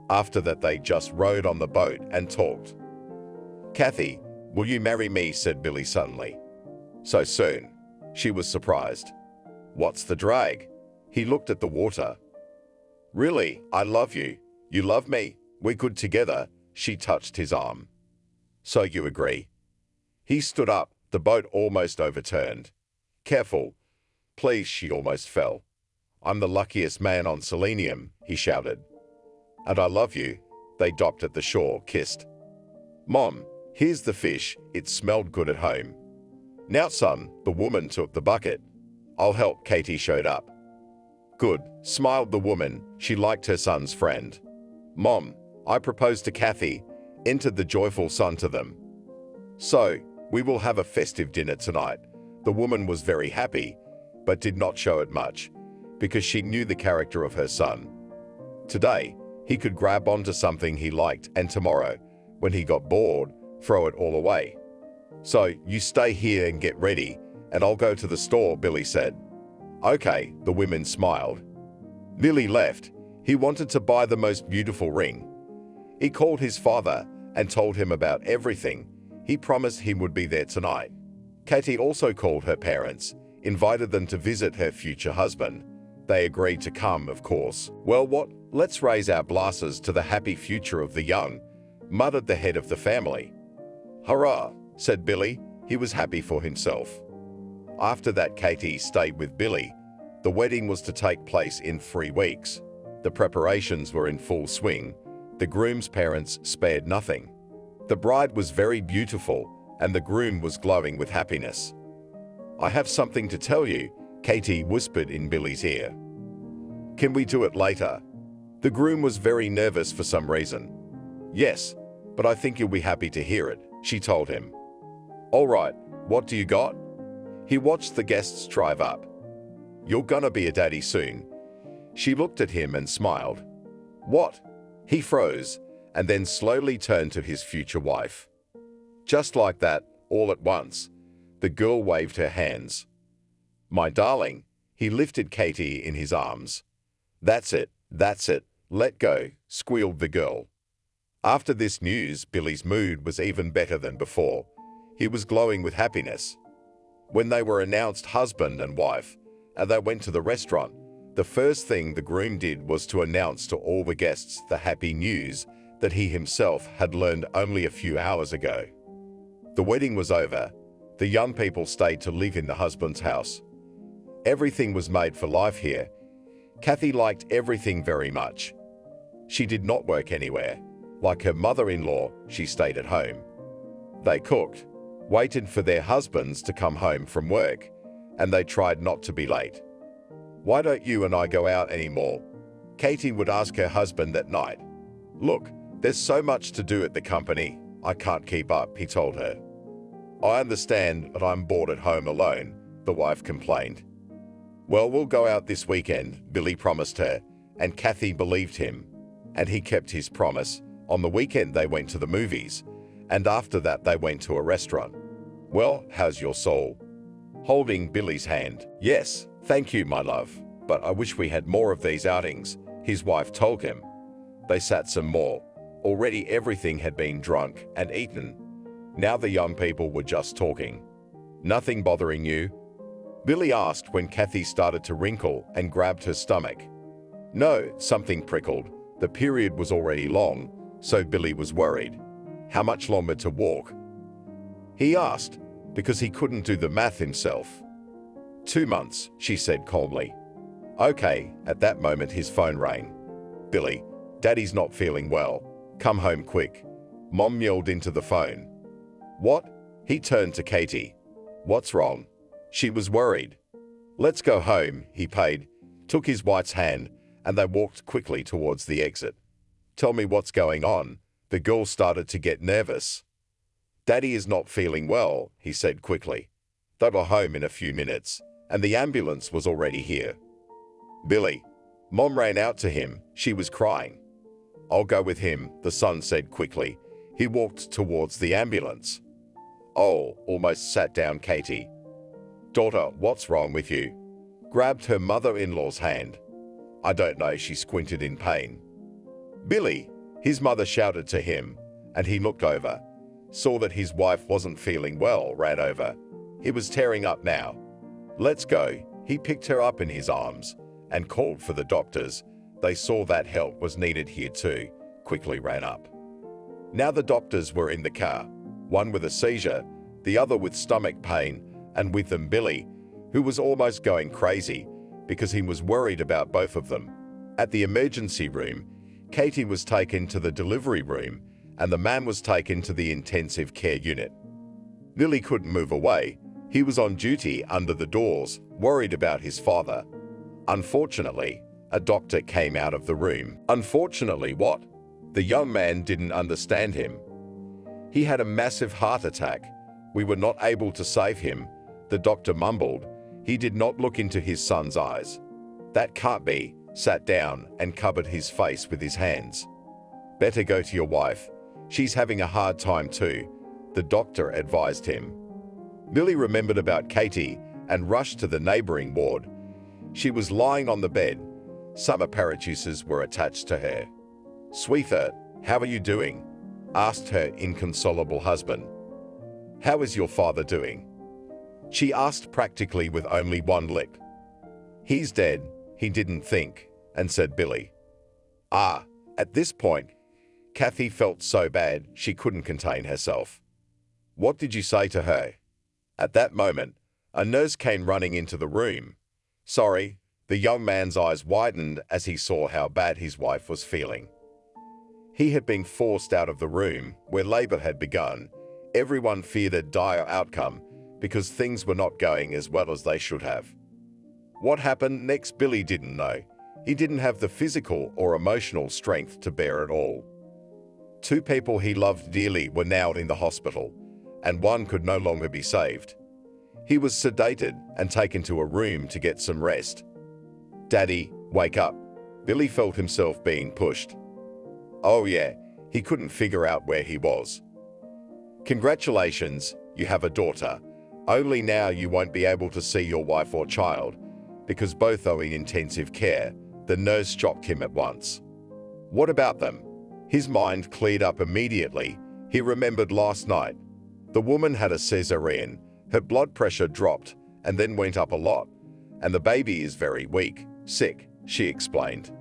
After that, they just rode on the boat and talked. "Kathy, will you marry me?" said Billy suddenly. "So soon?" She was surprised. "What's the drag?" He looked at the water. "Really, I love you. You love me. We're good together." She touched his arm. "So you agree?" He stood up. The boat almost overturned. "Careful. Please," she almost fell. "I'm the luckiest man on Selenium," he shouted. "And I love you." They docked at the shore, kissed. "Mom, here's the fish. It smelled good at home." "Now, son," the woman took the bucket. "I'll help." Katie showed up. "Good," smiled the woman. She liked her son's friend. "Mom, I proposed to Kathy," entered the joyful son to them. "So, we will have a festive dinner tonight." The woman was very happy, but did not show it much, because she knew the character of her son. Today, he could grab onto something he liked, and tomorrow, when he got bored, throw it all away. "So, you stay here and get ready, and I'll go to the store," Billy said. "Okay," the women smiled. Billy left. He wanted to buy the most beautiful ring. He called his father and told him about everything. He promised he would be there tonight. Katie also called her parents, invited them to visit her future husband. They agreed to come, of course. "Well, what? Let's raise our glasses to the happy future of the young," muttered the head of the family. "Hurrah," said Billy. He was happy for himself. After that, Katie stayed with Billy. The wedding was to take place in 3 weeks. The preparations were in full swing. The groom's parents spared nothing. The bride was very beautiful, and the groom was glowing with happiness. "I have something to tell you," Katie whispered in Billy's ear. "Can we do it later?" The groom was very nervous for some reason. "Yes, but I think you'll be happy to hear it," she told him. "All right, what do you got?" He watched the guests drive up. "You're gonna be a daddy soon." She looked at him and smiled. "What?" He froze, and then slowly turned to his future wife. Just like that, all at once, the girl waved her hands. "My darling," he lifted Katie in his arms. That's it, let go," squealed the girl. After this news, Billy's mood was even better than before. He was glowing with happiness. When they were announced husband and wife, and they went to the restaurant, the first thing the groom did was to announce to all the guests the happy news that he himself had learned only a few hours ago. The wedding was over. The young people stayed to live in the husband's house. Everything was made for life here. Kathy liked everything very much. She did not work anywhere. Like her mother-in-law, she stayed at home. They cooked, waited for their husbands to come home from work, and they tried not to be late. "Why don't you and I go out anymore?" Katie would ask her husband at night. "Look, there's so much to do at the company. I can't keep up," he told her. "I understand, but I'm bored at home alone," the wife complained. "Well, we'll go out this weekend," Billy promised her, and Kathy believed him. And he kept his promise. On the weekend they went to the movies, and after that they went to a restaurant. Well, how's your soul? Holding Billy's hand. Yes, thank you, my love, but I wish we had more of these outings, his wife told him. They sat some more. Already everything had been drunk and eaten. Now the young people were just talking. Nothing bothering you? Billy asked when Kathy started to wrinkle and grabbed her stomach. No, something prickled. The period was already long, so Billy was worried. How much longer to walk? He asked, because he couldn't do the math himself. 2 months, she said calmly. Okay, at that moment his phone rang. Billy, Daddy's not feeling well. Come home quick. Mom yelled into the phone. What? He turned to Katie. What's wrong? She was worried. Let's go home, he paid, took his wife's hand, and they walked quickly towards the exit. Tell me what's going on. The girl started to get nervous. Daddy is not feeling well, he said quickly. They were home in a few minutes, and the ambulance was already here. Billy. Mom ran out to him. She was crying. I'll go with him, the son said quickly. He walked towards the ambulance. Oh, almost sat down Katie. Daughter, what's wrong with you? Grabbed her mother-in-law's hand. I don't know, she squinted in pain. Billy, his mother shouted to him, and he looked over, saw that his wife wasn't feeling well, ran over. He was tearing up now. Let's go. He picked her up in his arms and called for the doctors. They saw that help was needed here too, quickly ran up. Now the doctors were in the car, one with a seizure, the other with stomach pain, and with them Billy, who was almost going crazy because he was worried about both of them. At the emergency room, Katie was taken to the delivery room and the man was taken to the intensive care unit. Billy couldn't move away. He was on duty under the doors, worried about his father. Unfortunately, a doctor came out of the room. Unfortunately what? The young man didn't understand him. He had a massive heart attack. We were not able to save him. The doctor mumbled. He did not look into his son's eyes. That can't be. Sat down and covered his face with his hands. Better go to your wife. She's having a hard time too, the doctor advised him. Billy remembered about Katie and rushed to the neighboring ward. She was lying on the bed. Some apparatuses were attached to her. Sweetheart, how are you doing? Asked her inconsolable husband. How is your father doing? She asked practically with only one lip. He's dead, he didn't think, and said Billy. Ah, at this point, Kathy felt so bad she couldn't contain herself. What did you say to her? At that moment, a nurse came running into the room. Sorry, the young man's eyes widened as he saw how bad his wife was feeling. He had been forced out of the room where labor had begun. Everyone feared a dire outcome because things were not going as well as they should have. What happened next, Billy didn't know. He didn't have the physical or emotional strength to bear it all. 2 people he loved dearly were now in the hospital, and one could no longer be saved. He was sedated and taken to a room to get some rest. Daddy, wake up. Billy felt himself being pushed. Oh yeah, he couldn't figure out where he was. Congratulations, you have a daughter. Only now you won't be able to see your wife or child, because both are in intensive care. The nurse stopped him at once. What about them? His mind cleared up immediately. He remembered last night. The woman had a cesarean. Her blood pressure dropped and then went up a lot. And the baby is very weak, sick, she explained.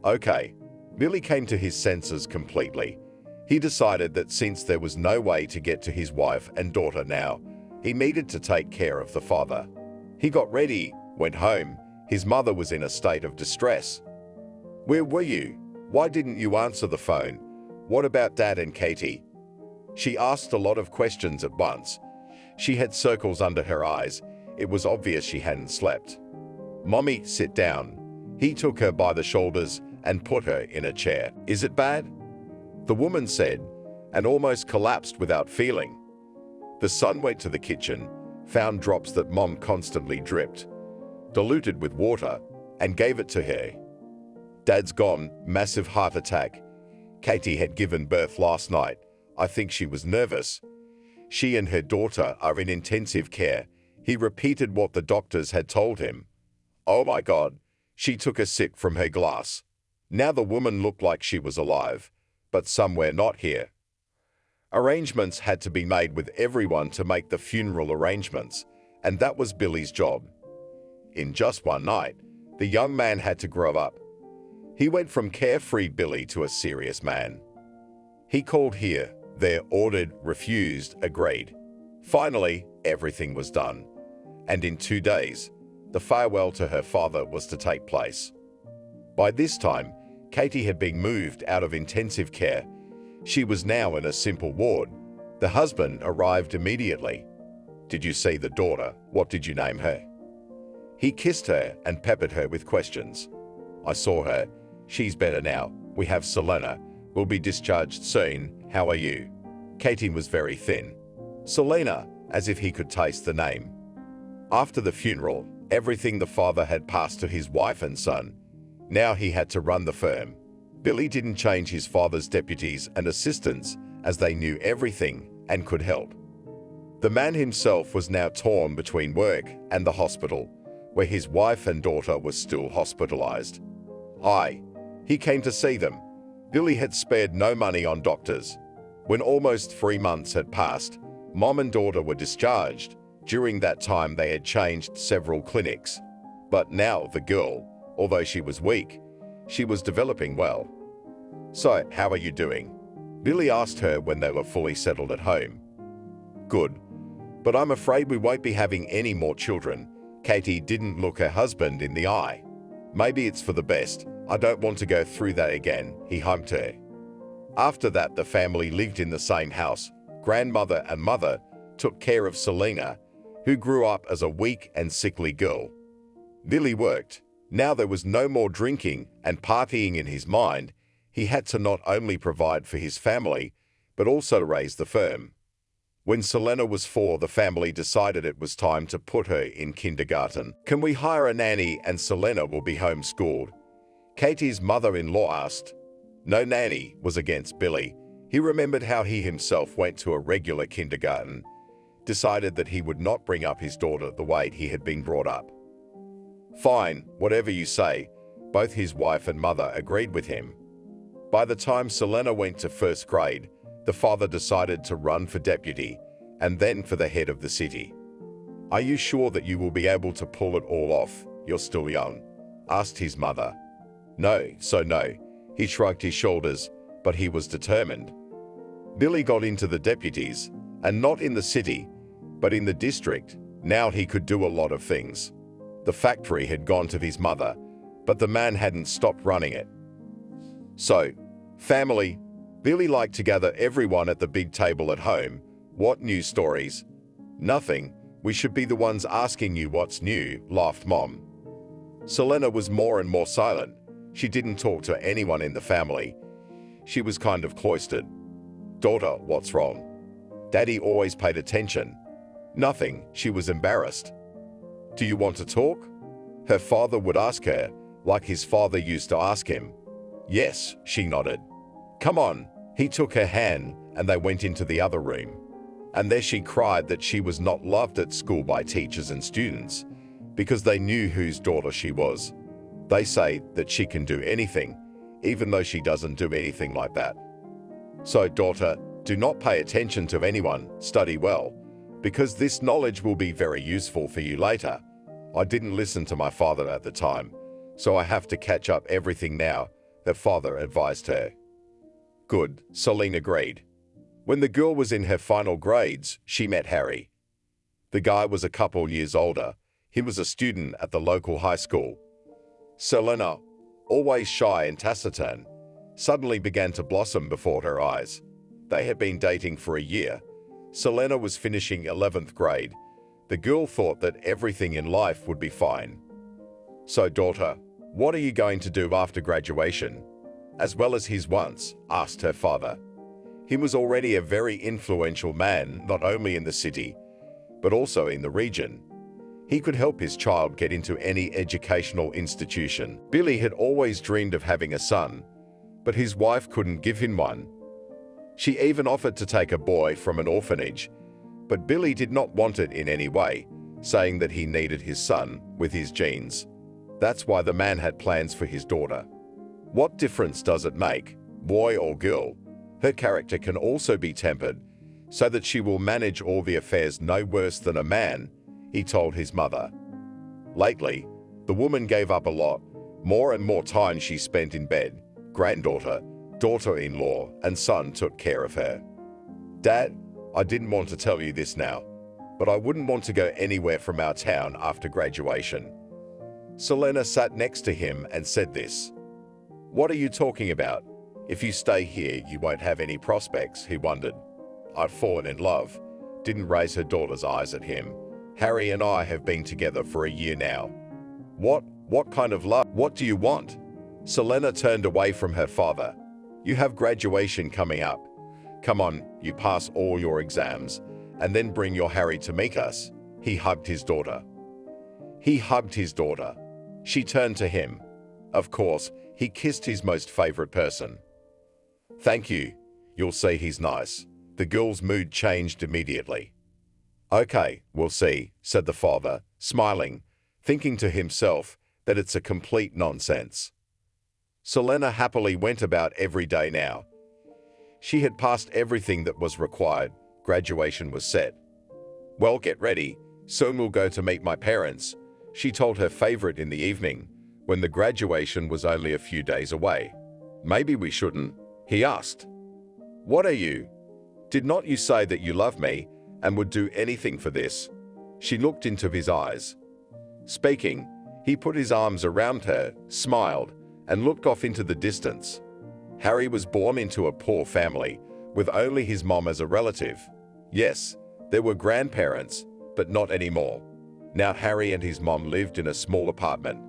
Okay. Billy came to his senses completely. He decided that since there was no way to get to his wife and daughter now, he needed to take care of the father. He got ready, went home. His mother was in a state of distress. Where were you? Why didn't you answer the phone? What about Dad and Katie? She asked a lot of questions at once. She had circles under her eyes. It was obvious she hadn't slept. Mommy, sit down. He took her by the shoulders and put her in a chair. Is it bad? The woman said, and almost collapsed without feeling. The son went to the kitchen, found drops that Mom constantly dripped, diluted with water, and gave it to her. Dad's gone, massive heart attack. Katie had given birth last night. I think she was nervous. She and her daughter are in intensive care. He repeated what the doctors had told him. Oh my God, she took a sip from her glass. Now the woman looked like she was alive, but somewhere not here. Arrangements had to be made with everyone to make the funeral arrangements, and that was Billy's job. In just one night, the young man had to grow up. He went from carefree Billy to a serious man. He called here, there, ordered, refused, agreed. Finally, everything was done. And in 2 days, the farewell to her father was to take place. By this time, Katie had been moved out of intensive care. She was now in a simple ward. The husband arrived immediately. Did you see the daughter? What did you name her? He kissed her and peppered her with questions. I saw her. She's better now. We have Selena. Will be discharged soon. How are you? Katie was very thin. Selena, as if he could taste the name. After the funeral, everything the father had passed to his wife and son. Now he had to run the firm. Billy didn't change his father's deputies and assistants, as they knew everything and could help. The man himself was now torn between work and the hospital, where his wife and daughter were still hospitalized. He came to see them. Billy had spared no money on doctors. When almost 3 months had passed, mom and daughter were discharged. During that time, they had changed several clinics. But now the girl, although she was weak, she was developing well. So, how are you doing? Billy asked her when they were fully settled at home. Good, but I'm afraid we won't be having any more children. Katie didn't look her husband in the eye. Maybe it's for the best. I don't want to go through that again, he humped her. After that, the family lived in the same house. Grandmother and mother took care of Selena, who grew up as a weak and sickly girl. Billy worked. Now there was no more drinking and partying in his mind. He had to not only provide for his family, but also raise the firm. When Selena was 4, the family decided it was time to put her in kindergarten. Can we hire a nanny and Selena will be homeschooled? Katie's mother-in-law asked. No nanny was against Billy. He remembered how he himself went to a regular kindergarten, decided that he would not bring up his daughter the way he had been brought up. Fine, whatever you say. Both his wife and mother agreed with him. By the time Selena went to 1st grade, the father decided to run for deputy and then for the head of the city. Are you sure that you will be able to pull it all off? You're still young, asked his mother. No. He shrugged his shoulders, but he was determined. Billy got into the deputies, and not in the city, but in the district. Now he could do a lot of things. The factory had gone to his mother, but the man hadn't stopped running it. So, family, Billy liked to gather everyone at the big table at home. What new stories? Nothing. We should be the ones asking you what's new, laughed Mom. Selena was more and more silent. She didn't talk to anyone in the family. She was kind of cloistered. Daughter, what's wrong? Daddy always paid attention. Nothing. She was embarrassed. Do you want to talk? Her father would ask her, like his father used to ask him. Yes, she nodded. Come on. He took her hand and they went into the other room. And there she cried that she was not loved at school by teachers and students because they knew whose daughter she was. They say that she can do anything, even though she doesn't do anything like that. So, daughter, do not pay attention to anyone, study well, because this knowledge will be very useful for you later. I didn't listen to my father at the time, so I have to catch up everything now, her father advised her. Good, Selena agreed. When the girl was in her final grades, she met Harry. The guy was a couple years older. He was a student at the local high school. Selena, always shy and taciturn, suddenly began to blossom before her eyes. They had been dating for a year. Selena was finishing 11th grade. The girl thought that everything in life would be fine. So, daughter, what are you going to do after graduation? As well as his once, asked her father. He was already a very influential man, not only in the city, but also in the region. He could help his child get into any educational institution. Billy had always dreamed of having a son, but his wife couldn't give him one. She even offered to take a boy from an orphanage, But Billy did not want it in any way, saying that he needed his son with his genes. That's why the man had plans for his daughter. What difference does it make, boy or girl? Her character can also be tempered, so that she will manage all the affairs no worse than a man, he told his mother. Lately, the woman gave up a lot. More and more time she spent in bed. Granddaughter, daughter-in-law, and son took care of her. Dad, I didn't want to tell you this now, but I wouldn't want to go anywhere from our town after graduation. Selena sat next to him and said this. What are you talking about? If you stay here, you won't have any prospects, he wondered. I've fallen in love. Didn't raise her daughter's eyes at him. Harry and I have been together for a year now. What kind of love? What do you want? Selena turned away from her father. You have graduation coming up. Come on, you pass all your exams, and then bring your Harry to meet us. He hugged his daughter. She turned to him. Of course, he kissed his most favorite person. Thank you. You'll see he's nice. The girl's mood changed immediately. Okay, we'll see, said the father, smiling, thinking to himself that it's a complete nonsense. Selena happily went about every day now. She had passed everything that was required. Graduation was set. Well, get ready. Soon we'll go to meet my parents, she told her favorite in the evening, when the graduation was only a few days away. Maybe we shouldn't, he asked. What are you? Did not you say that you love me and would do anything for this? She looked into his eyes. Speaking, he put his arms around her, smiled, and looked off into the distance. Harry was born into a poor family, with only his mom as a relative. Yes, there were grandparents, but not anymore. Now Harry and his mom lived in a small apartment.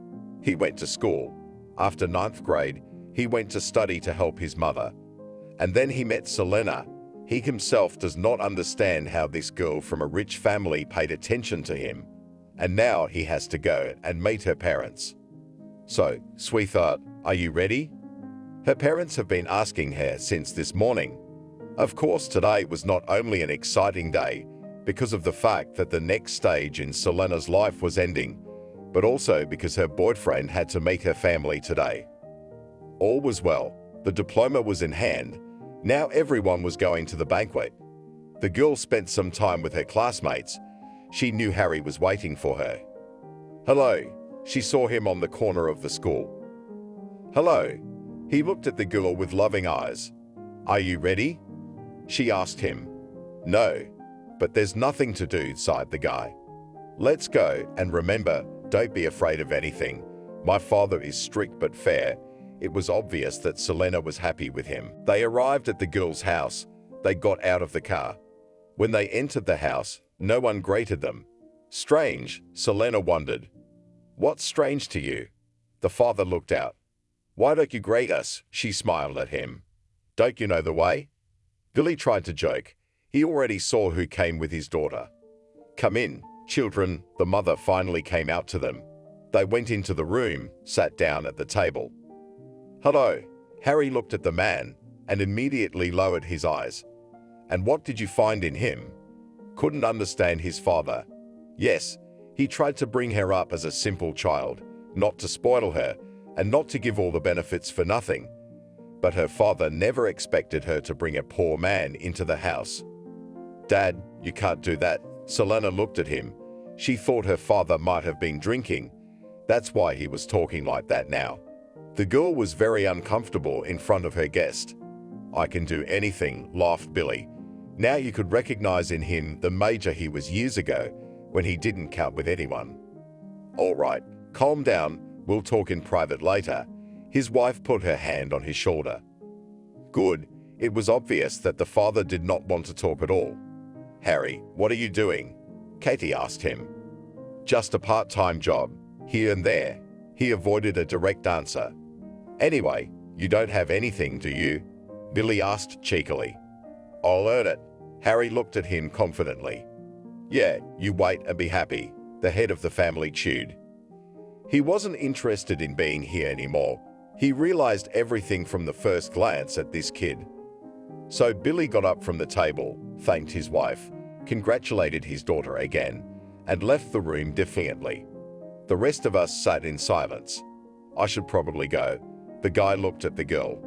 He went to school. After 9th grade, he went to study to help his mother. And then he met Selena. He himself does not understand how this girl from a rich family paid attention to him. And now he has to go and meet her parents. So, sweetheart, are you ready? Her parents have been asking her since this morning. Of course, today was not only an exciting day because of the fact that the next stage in Selena's life was ending, but also because her boyfriend had to meet her family today. All was well. The diploma was in hand. Now everyone was going to the banquet. The girl spent some time with her classmates. She knew Harry was waiting for her. Hello. She saw him on the corner of the school. Hello. He looked at the girl with loving eyes. Are you ready? She asked him. No, but there's nothing to do, sighed the guy. Let's go, and remember, don't be afraid of anything. My father is strict but fair. It was obvious that Selena was happy with him. They arrived at the girl's house. They got out of the car. When they entered the house, no one greeted them. Strange, Selena wondered. What's strange to you? The father looked out. Why don't you greet us? She smiled at him. Don't you know the way? Billy tried to joke. He already saw who came with his daughter. Come in, children, the mother finally came out to them. They went into the room, sat down at the table. Hello. Harry looked at the man and immediately lowered his eyes. And what did you find in him? Couldn't understand his father. Yes, he tried to bring her up as a simple child, not to spoil her and not to give all the benefits for nothing. But her father never expected her to bring a poor man into the house. Dad, you can't do that. Selena looked at him. She thought her father might have been drinking. That's why he was talking like that now. The girl was very uncomfortable in front of her guest. I can do anything, laughed Billy. Now you could recognize in him the major he was years ago when he didn't count with anyone. All right, calm down. We'll talk in private later. His wife put her hand on his shoulder. Good. It was obvious that the father did not want to talk at all. Harry, what are you doing? Katie asked him. Just a part-time job, here and there. He avoided a direct answer. Anyway, you don't have anything, do you? Billy asked cheekily. I'll earn it. Harry looked at him confidently. Yeah, you wait and be happy, the head of the family chewed. He wasn't interested in being here anymore. He realized everything from the first glance at this kid. So Billy got up from the table, thanked his wife, congratulated his daughter again, and left the room defiantly. The rest of us sat in silence. I should probably go. The guy looked at the girl.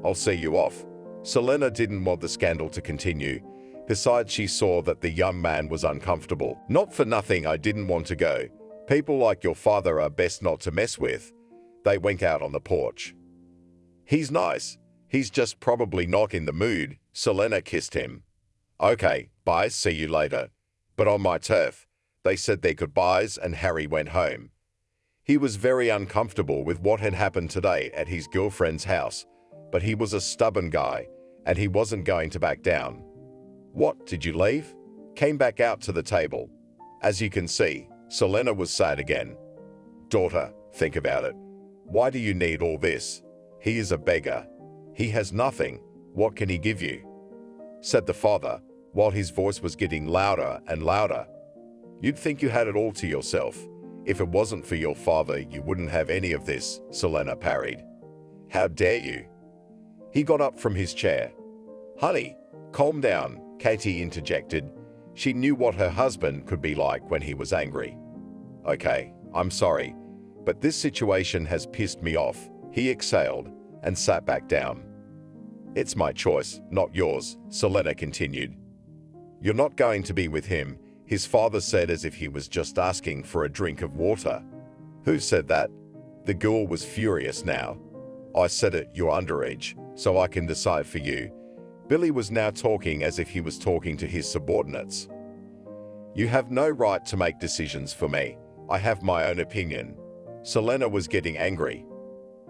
I'll see you off. Selena didn't want the scandal to continue. Besides, she saw that the young man was uncomfortable. Not for nothing I didn't want to go. People like your father are best not to mess with. They went out on the porch. He's nice. He's just probably not in the mood. Selena kissed him. Okay, bye, see you later. But on my turf, they said their goodbyes and Harry went home. He was very uncomfortable with what had happened today at his girlfriend's house, but he was a stubborn guy, and he wasn't going to back down. What, did you leave? Came back out to the table. As you can see, Selena was sad again. Daughter, think about it. Why do you need all this? He is a beggar. He has nothing. What can he give you? Said the father, while his voice was getting louder and louder. You'd think you had it all to yourself. If it wasn't for your father, you wouldn't have any of this, Selena parried. How dare you? He got up from his chair. Honey, calm down, Katie interjected. She knew what her husband could be like when he was angry. Okay, I'm sorry, but this situation has pissed me off, he exhaled and sat back down. It's my choice, not yours, Selena continued. You're not going to be with him, his father said as if he was just asking for a drink of water. Who said that? The girl was furious now. I said it, you're underage, so I can decide for you. Billy was now talking as if he was talking to his subordinates. You have no right to make decisions for me. I have my own opinion. Selena was getting angry.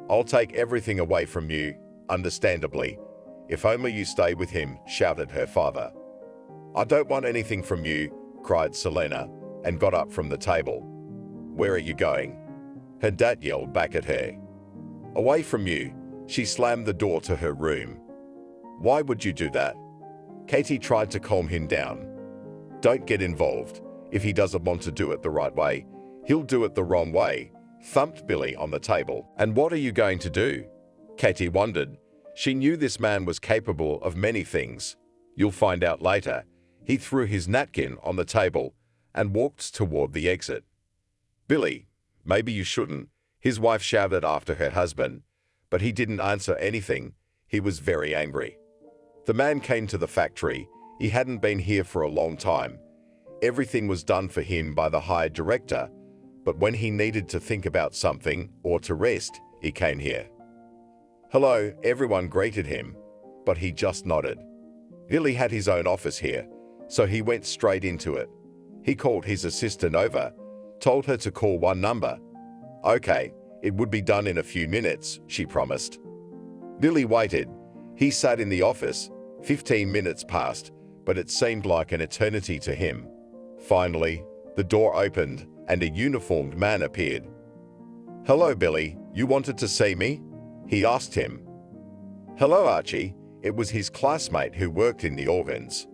I'll take everything away from you, understandably. If only you stay with him, shouted her father. I don't want anything from you, cried Selena, and got up from the table. Where are you going? Her dad yelled back at her. Away from you. She slammed the door to her room. Why would you do that? Katie tried to calm him down. Don't get involved. If he doesn't want to do it the right way, he'll do it the wrong way, thumped Billy on the table. And what are you going to do? Katie wondered. She knew this man was capable of many things. You'll find out later. He threw his napkin on the table and walked toward the exit. Billy, maybe you shouldn't, his wife shouted after her husband, but he didn't answer anything. He was very angry. The man came to the factory. He hadn't been here for a long time. Everything was done for him by the hired director, but when he needed to think about something or to rest, he came here. Hello, everyone greeted him, but he just nodded. Billy had his own office here, so he went straight into it. He called his assistant over, told her to call one number. Okay, it would be done in a few minutes, she promised. Billy waited. He sat in the office. 15 minutes passed, but it seemed like an eternity to him. Finally, the door opened and a uniformed man appeared. Hello, Billy. You wanted to see me? He asked him. Hello, Archie. It was his classmate who worked in the organs.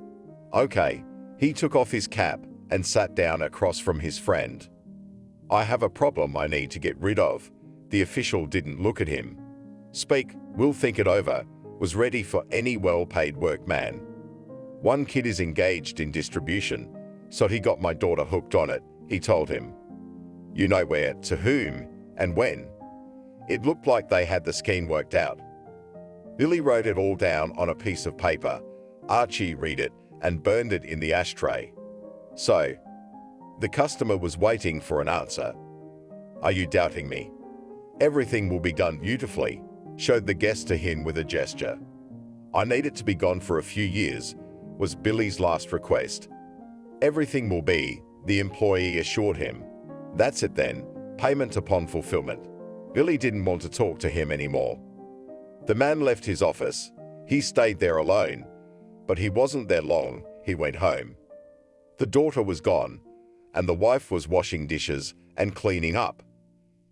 Okay. He took off his cap and sat down across from his friend. I have a problem I need to get rid of. The official didn't look at him. Speak, we'll think it over. Was ready for any well-paid workman. One kid is engaged in distribution, so he got my daughter hooked on it, he told him. You know where, to whom, and when. It looked like they had the scheme worked out. Billy wrote it all down on a piece of paper. Archie read it and burned it in the ashtray. So, the customer was waiting for an answer. Are you doubting me? Everything will be done beautifully, showed the guest to him with a gesture. I need it to be gone for a few years, was Billy's last request. Everything will be, the employee assured him. That's it then, payment upon fulfillment. Billy didn't want to talk to him anymore. The man left his office. He stayed there alone, but he wasn't there long. He went home. The daughter was gone, and the wife was washing dishes and cleaning up.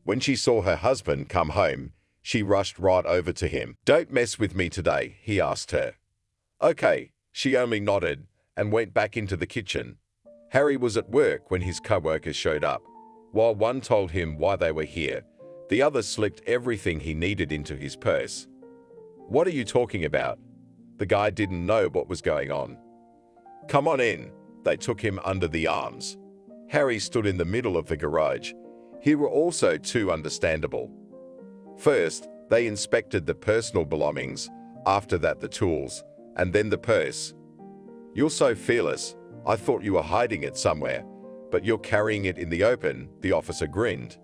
When she saw her husband come home, she rushed right over to him. Don't mess with me today, he asked her. Okay, she only nodded and went back into the kitchen. Harry was at work when his co-workers showed up. While one told him why they were here, the other slipped everything he needed into his purse. What are you talking about? The guy didn't know what was going on. Come on in. They took him under the arms. Harry stood in the middle of the garage. Here were also two understandable. First, they inspected the personal belongings, after that the tools, and then the purse. "You're so fearless. I thought you were hiding it somewhere, but you're carrying it in the open," the officer grinned.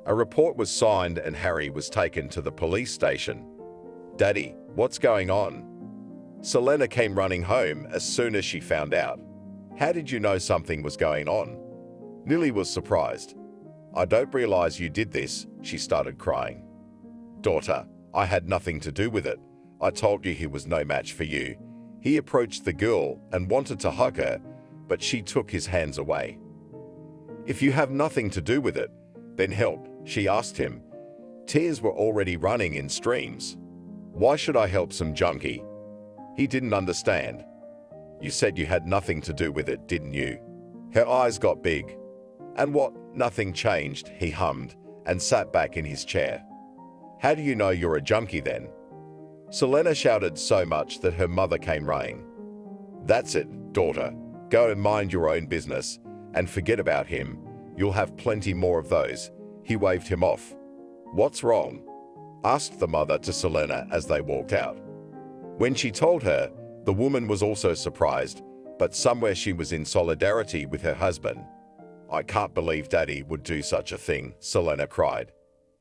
A report was signed and Harry was taken to the police station. "Daddy, what's going on?" Selena came running home as soon as she found out. "How did you know something was going on?" Lily was surprised. "I don't realize you did this," she started crying. "Daughter, I had nothing to do with it. I told you he was no match for you." He approached the girl and wanted to hug her, but she took his hands away. "If you have nothing to do with it, then help," she asked him. Tears were already running in streams. "Why should I help some junkie?" He didn't understand. "You said you had nothing to do with it, didn't you?" Her eyes got big. "And what? Nothing changed," he hummed, and sat back in his chair. "How do you know you're a junkie then?" Selena shouted so much that her mother came running. "That's it, daughter. Go and mind your own business, and forget about him. You'll have plenty more of those." He waved him off. "What's wrong?" asked the mother to Selena as they walked out. When she told her, the woman was also surprised, but somewhere she was in solidarity with her husband. "I can't believe Daddy would do such a thing," Selena cried.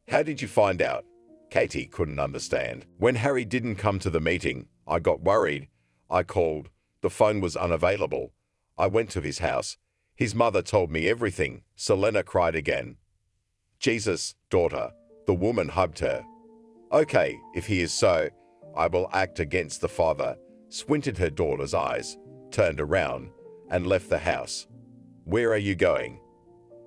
"How did you find out?" Katie couldn't understand. "When Harry didn't come to the meeting, I got worried. I called. The phone was unavailable. I went to his house. His mother told me everything." Selena cried again. "Jesus, daughter." The woman hugged her. "Okay, if he is so, I will act against the father," squinted her daughter's eyes, turned around, and left the house. "Where are you going?"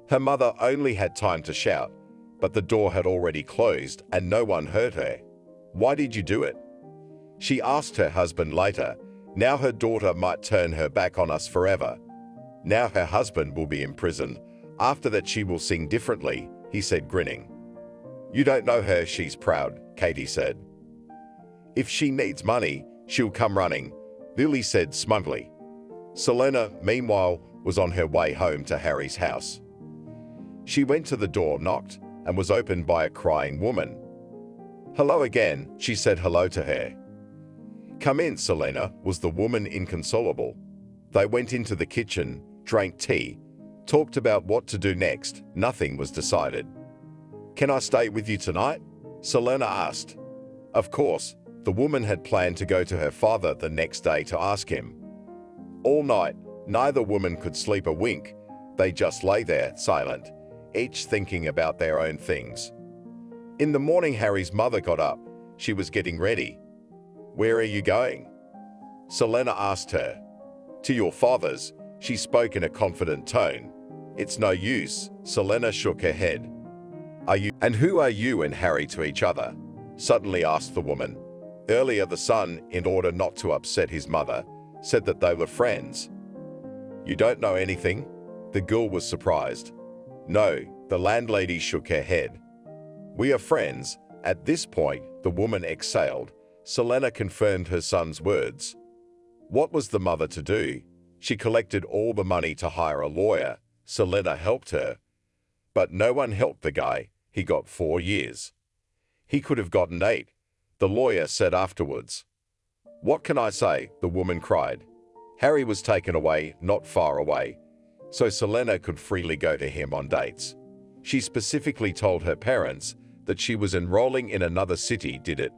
Her mother only had time to shout, but the door had already closed and no one heard her. "Why did you do it?" she asked her husband later. Now her daughter might turn her back on us forever. Now her husband will be in prison. After that she will sing differently, he said, grinning. "You don't know her, she's proud," Katie said. "If she needs money, she'll come running," Lily said smugly. Selena, meanwhile, was on her way home to Harry's house. She went to the door, knocked, and was opened by a crying woman. "Hello again," she said hello to her. "Come in, Selena," was the woman inconsolable. They went into the kitchen, drank tea, talked about what to do next. Nothing was decided. "Can I stay with you tonight?" Selena asked. Of course, the woman had planned to go to her father the next day to ask him. All night, neither woman could sleep a wink. They just lay there, silent, each thinking about their own things. In the morning, Harry's mother got up. She was getting ready. "Where are you going?" Selena asked her. "To your father's," she spoke in a confident tone. "It's no use," Selena shook her head. "And who are you and Harry to each other?" suddenly asked the woman. Earlier, the son, in order not to upset his mother, said that they were friends. "You don't know anything?" The girl was surprised. "No," the landlady shook her head. "We are friends." At this point, the woman exhaled. Selena confirmed her son's words. What was the mother to do? She collected all the money to hire a lawyer. Selena helped her. But no one helped the guy. He got 4 years. He could have gotten 8, the lawyer said afterwards. "What can I say?" the woman cried. Harry was taken away, not far away, so Selena could freely go to him on dates. She specifically told her parents that she was enrolling in another city, did it,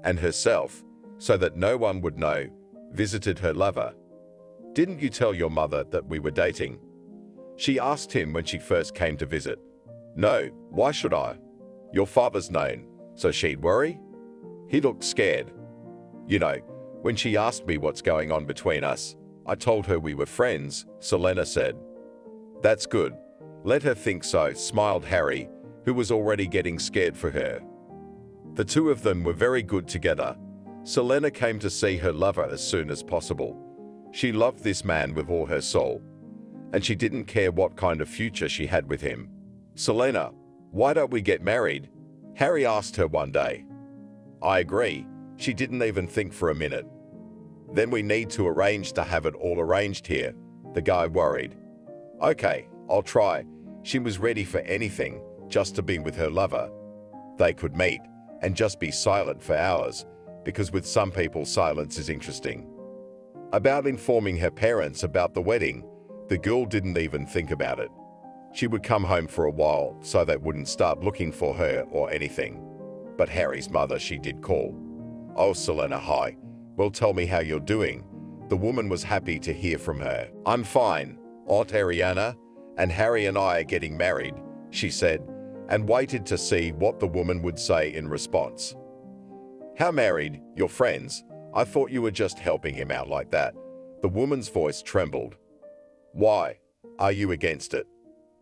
and herself, so that no one would know, visited her lover. "Didn't you tell your mother that we were dating?" she asked him when she first came to visit. "No, why should I? Your father's known, so she'd worry?" He looked scared. "You know, when she asked me what's going on between us, I told her we were friends," Selena said. "That's good. Let her think so," smiled Harry, who was already getting scared for her. The two of them were very good together. Selena came to see her lover as soon as possible. She loved this man with all her soul, and she didn't care what kind of future she had with him. "Selena, why don't we get married?" Harry asked her one day. "I agree." She didn't even think for a minute. "Then we need to arrange to have it all arranged here," The guy worried. Okay, I'll try. She was ready for anything, just to be with her lover. They could meet and just be silent for hours, because with some people silence is interesting. About informing her parents about the wedding, the girl didn't even think about it. She would come home for a while so they wouldn't start looking for her or anything. But Harry's mother, she did call. "Oh, Selena, hi. Well, tell me how you're doing." The woman was happy to hear from her. "I'm fine, Aunt Ariana, and Harry and I are getting married," she said, and waited to see what the woman would say in response. "How married? Your friends? I thought you were just helping him out like that." The woman's voice trembled. "Why? Are you against it?"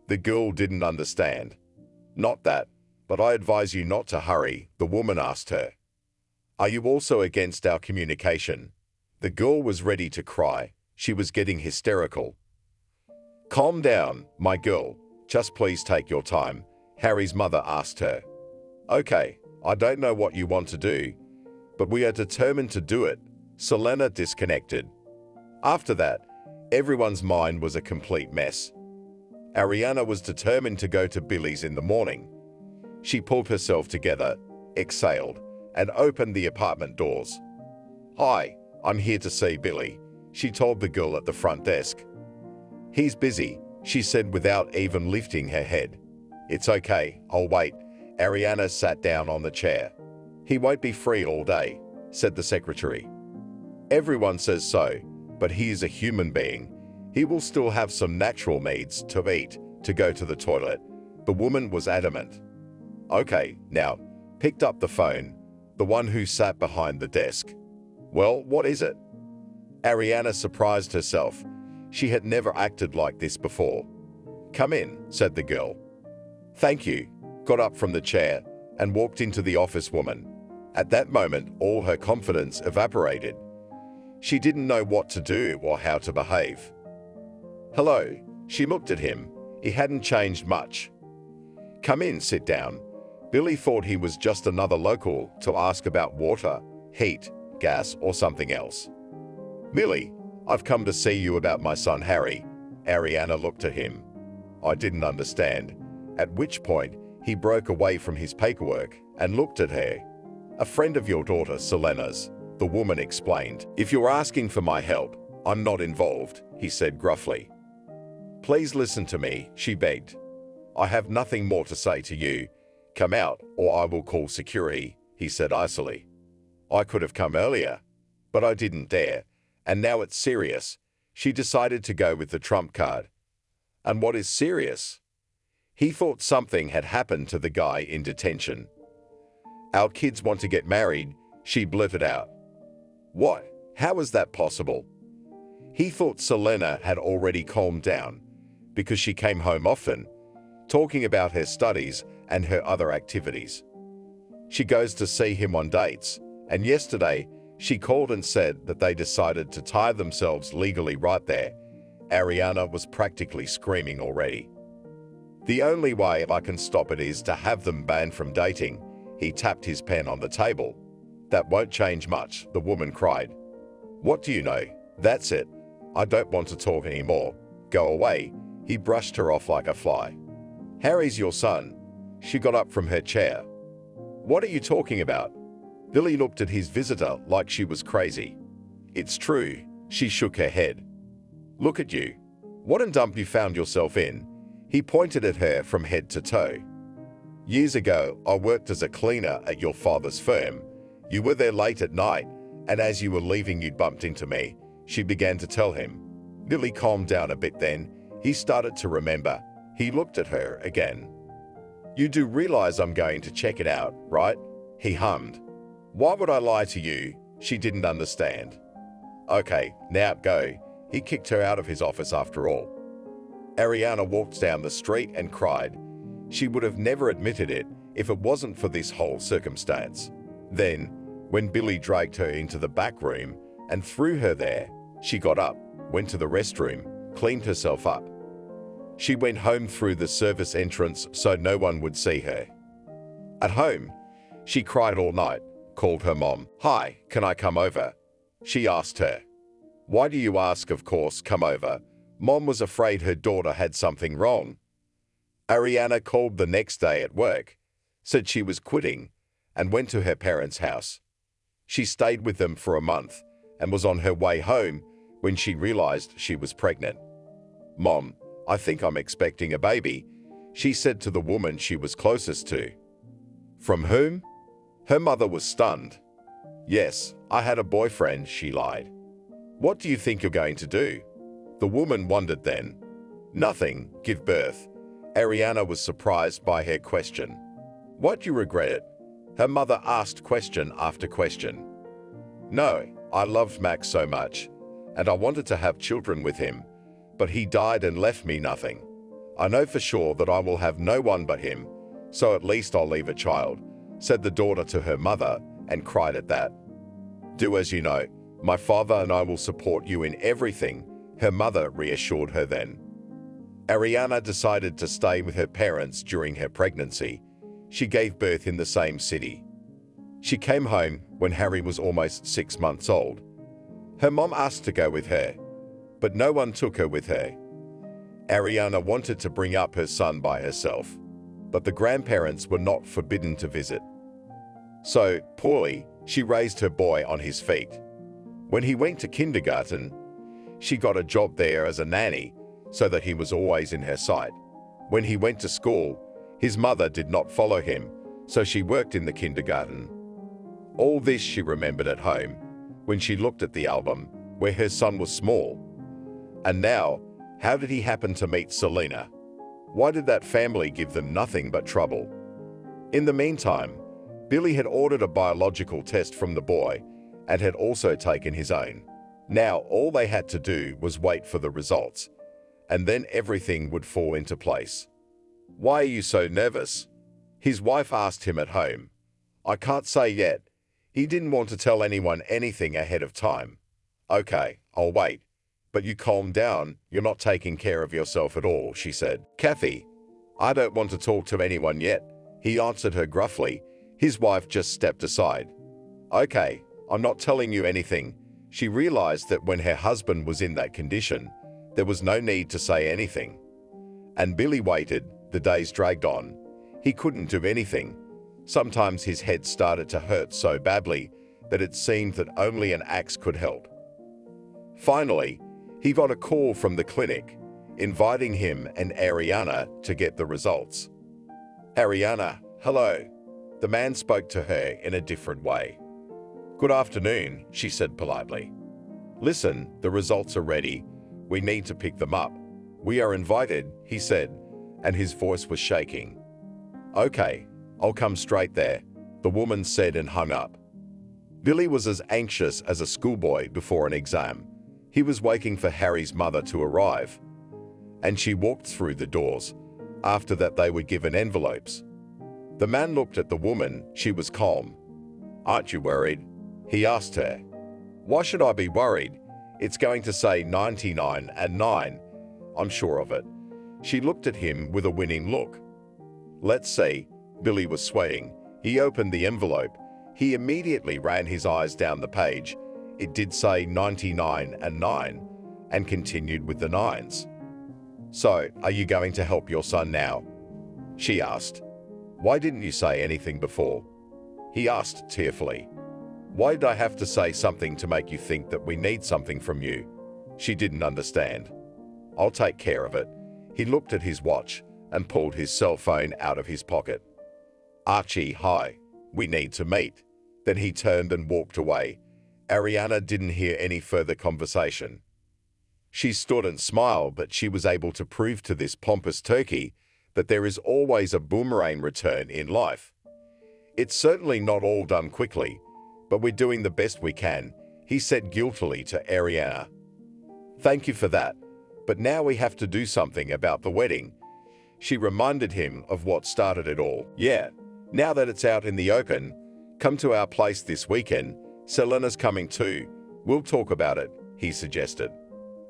The girl didn't understand. "Not that, but I advise you not to hurry," the woman asked her. "Are you also against our communication?" The girl was ready to cry. She was getting hysterical. "Calm down, my girl. Just please take your time," Harry's mother asked her. "Okay, I don't know what you want to do, but we are determined to do it." Selena disconnected. After that, everyone's mind was a complete mess. Ariana was determined to go to Billy's in the morning. She pulled herself together, exhaled, and opened the apartment doors. "Hi, I'm here to see Billy," she told the girl at the front desk. "He's busy," she said without even lifting her head. "It's okay, I'll wait." Ariana sat down on the chair. "He won't be free all day," said the secretary. "Everyone says so, but he is a human being. He will still have some natural needs to eat, to go to the toilet." The woman was adamant. "Okay, now," picked up the phone, the one who sat behind the desk. "Well, what is it?" Ariana surprised herself. She had never acted like this before. "Come in," said the girl. "Thank you," got up from the chair and walked into the office woman. At that moment, all her confidence evaporated. She didn't know what to do or how to behave. "Hello," she looked at him. He hadn't changed much. "Come in, sit down." Billy thought he was just another local to ask about water, heat, gas, or something else. "Billy, I've come to see you about my son Harry." Ariana looked at him. I didn't understand, at which point he broke away from his paperwork and looked at her. "A friend of your daughter, Selena's," the woman explained. "If you're asking for my help, I'm not involved," he said gruffly. "Please listen to me," she begged. "I have nothing more to say to you. Come out or I will call security," he said icily. "I could have come earlier, but I didn't dare, and now it's serious." She decided to go with the trump card. "And what is serious?" He thought something had happened to the guy in detention. "Our kids want to get married," she blurted out. "What? How is that possible?" He thought Selena had already calmed down, because she came home often, talking about her studies and her other activities. She goes to see him on dates, and yesterday she called and said that they decided to tie themselves legally right there. Ariana was practically screaming already. "The only way I can stop it is to have them banned from dating." He tapped his pen on the table. "That won't change much," the woman cried. "What do you know? That's it. I don't want to talk anymore. Go away." He brushed her off like a fly. "Harry's your son." She got up from her chair. "What are you talking about?" Billy looked at his visitor like she was crazy. "It's true." She shook her head. "Look at you. What a dump you found yourself in." He pointed at her from head to toe. "Years ago, I worked as a cleaner at your father's firm. You were there late at night, and as you were leaving, you bumped into me." She began to tell him. Billy calmed down a bit then. He started to remember. He looked at her again. "You do realize I'm going to check it out, right?" he hummed. "Why would I lie to you?" She didn't understand. "Okay, now go." He kicked her out of his office after all. Ariana walked down the street and cried. She would have never admitted it if it wasn't for this whole circumstance. Then, when Billy dragged her into the back room and threw her there, she got up, went to the restroom, cleaned herself up. She went home through the service entrance so no one would see her. At home, she cried all night, called her mom. "Hi, can I come over?" She asked her. "Why do you ask? Of course, come over." Mom was afraid her daughter had something wrong. Ariana called the next day at work, said she was quitting, and went to her parents' house. She stayed with them for a month and was on her way home when she realized she was pregnant. "Mom, I think I'm expecting a baby," she said to the woman she was closest to. "From whom?" Her mother was stunned. "Yes, I had a boyfriend," she lied. "What do you think you're going to do?" The woman wondered then. "Nothing, give birth." Ariana was surprised by her question. "What, you regret it?" Her mother asked question after question. "No, I loved Max so much, and I wanted to have children with him, but he died and left me nothing. I know for sure that I will have no one but him, so at least I'll leave a child," said the daughter to her mother, and cried at that. "Do as you know. My father and I will support you in everything," her mother reassured her then. Ariana decided to stay with her parents during her pregnancy. She gave birth in the same city. She came home when Harry was almost 6 months old. Her mom asked to go with her, but no one took her with her. Ariana wanted to bring up her son by herself, but the grandparents were not forbidden to visit. So, poorly, she raised her boy on his feet. When he went to kindergarten, she got a job there as a nanny so that he was always in her sight. When he went to school, his mother did not follow him, so she worked in the kindergarten. All this she remembered at home when she looked at the album where her son was small. And now, how did he happen to meet Selena? Why did that family give them nothing but trouble? In the meantime, Billy had ordered a biological test from the boy and had also taken his own. Now all they had to do was wait for the results, and then everything would fall into place. "Why are you so nervous?" his wife asked him at home. "I can't say yet. He didn't want to tell anyone anything ahead of time." "Okay, I'll wait. But you calm down, you're not taking care of yourself at all," she said. "Kathy, I don't want to talk to anyone yet," he answered her gruffly. His wife just stepped aside. "Okay, I'm not telling you anything." She realized that when her husband was in that condition, there was no need to say anything. And Billy waited. The days dragged on. He couldn't do anything. Sometimes his head started to hurt so badly that it seemed that only an axe could help. Finally, he got a call from the clinic, inviting him and Ariana to get the results. "Ariana, hello." The man spoke to her in a different way. "Good afternoon," she said politely. "Listen, the results are ready. We need to pick them up. We are invited," he said, and his voice was shaking. "Okay, I'll come straight there," the woman said and hung up. Billy was as anxious as a schoolboy before an exam. He was waiting for Harry's mother to arrive, and she walked through the doors. After that, they were given envelopes. The man looked at the woman. She was calm. "Aren't you worried?" he asked her. "Why should I be worried? It's going to say 99 and 9. I'm sure of it." She looked at him with a winning look. "Let's see." Billy was swaying. He opened the envelope. He immediately ran his eyes down the page. It did say 99 and 9, and continued with the 9s. "So, are you going to help your son now?" she asked. "Why didn't you say anything before?" he asked tearfully. "Why did I have to say something to make you think that we need something from you?" She didn't understand. "I'll take care of it." He looked at his watch and pulled his cell phone out of his pocket. "Archie, hi. We need to meet." Then he turned and walked away. Ariana didn't hear any further conversation. She stood and smiled, but she was able to prove to this pompous turkey that there is always a boomerang return in life. "It's certainly not all done quickly, but we're doing the best we can," he said guiltily to Ariana. "Thank you for that, but now we have to do something about the wedding." She reminded him of what started it all. "Yeah, now that it's out in the open, come to our place this weekend. Selena's coming too. We'll talk about it," he suggested.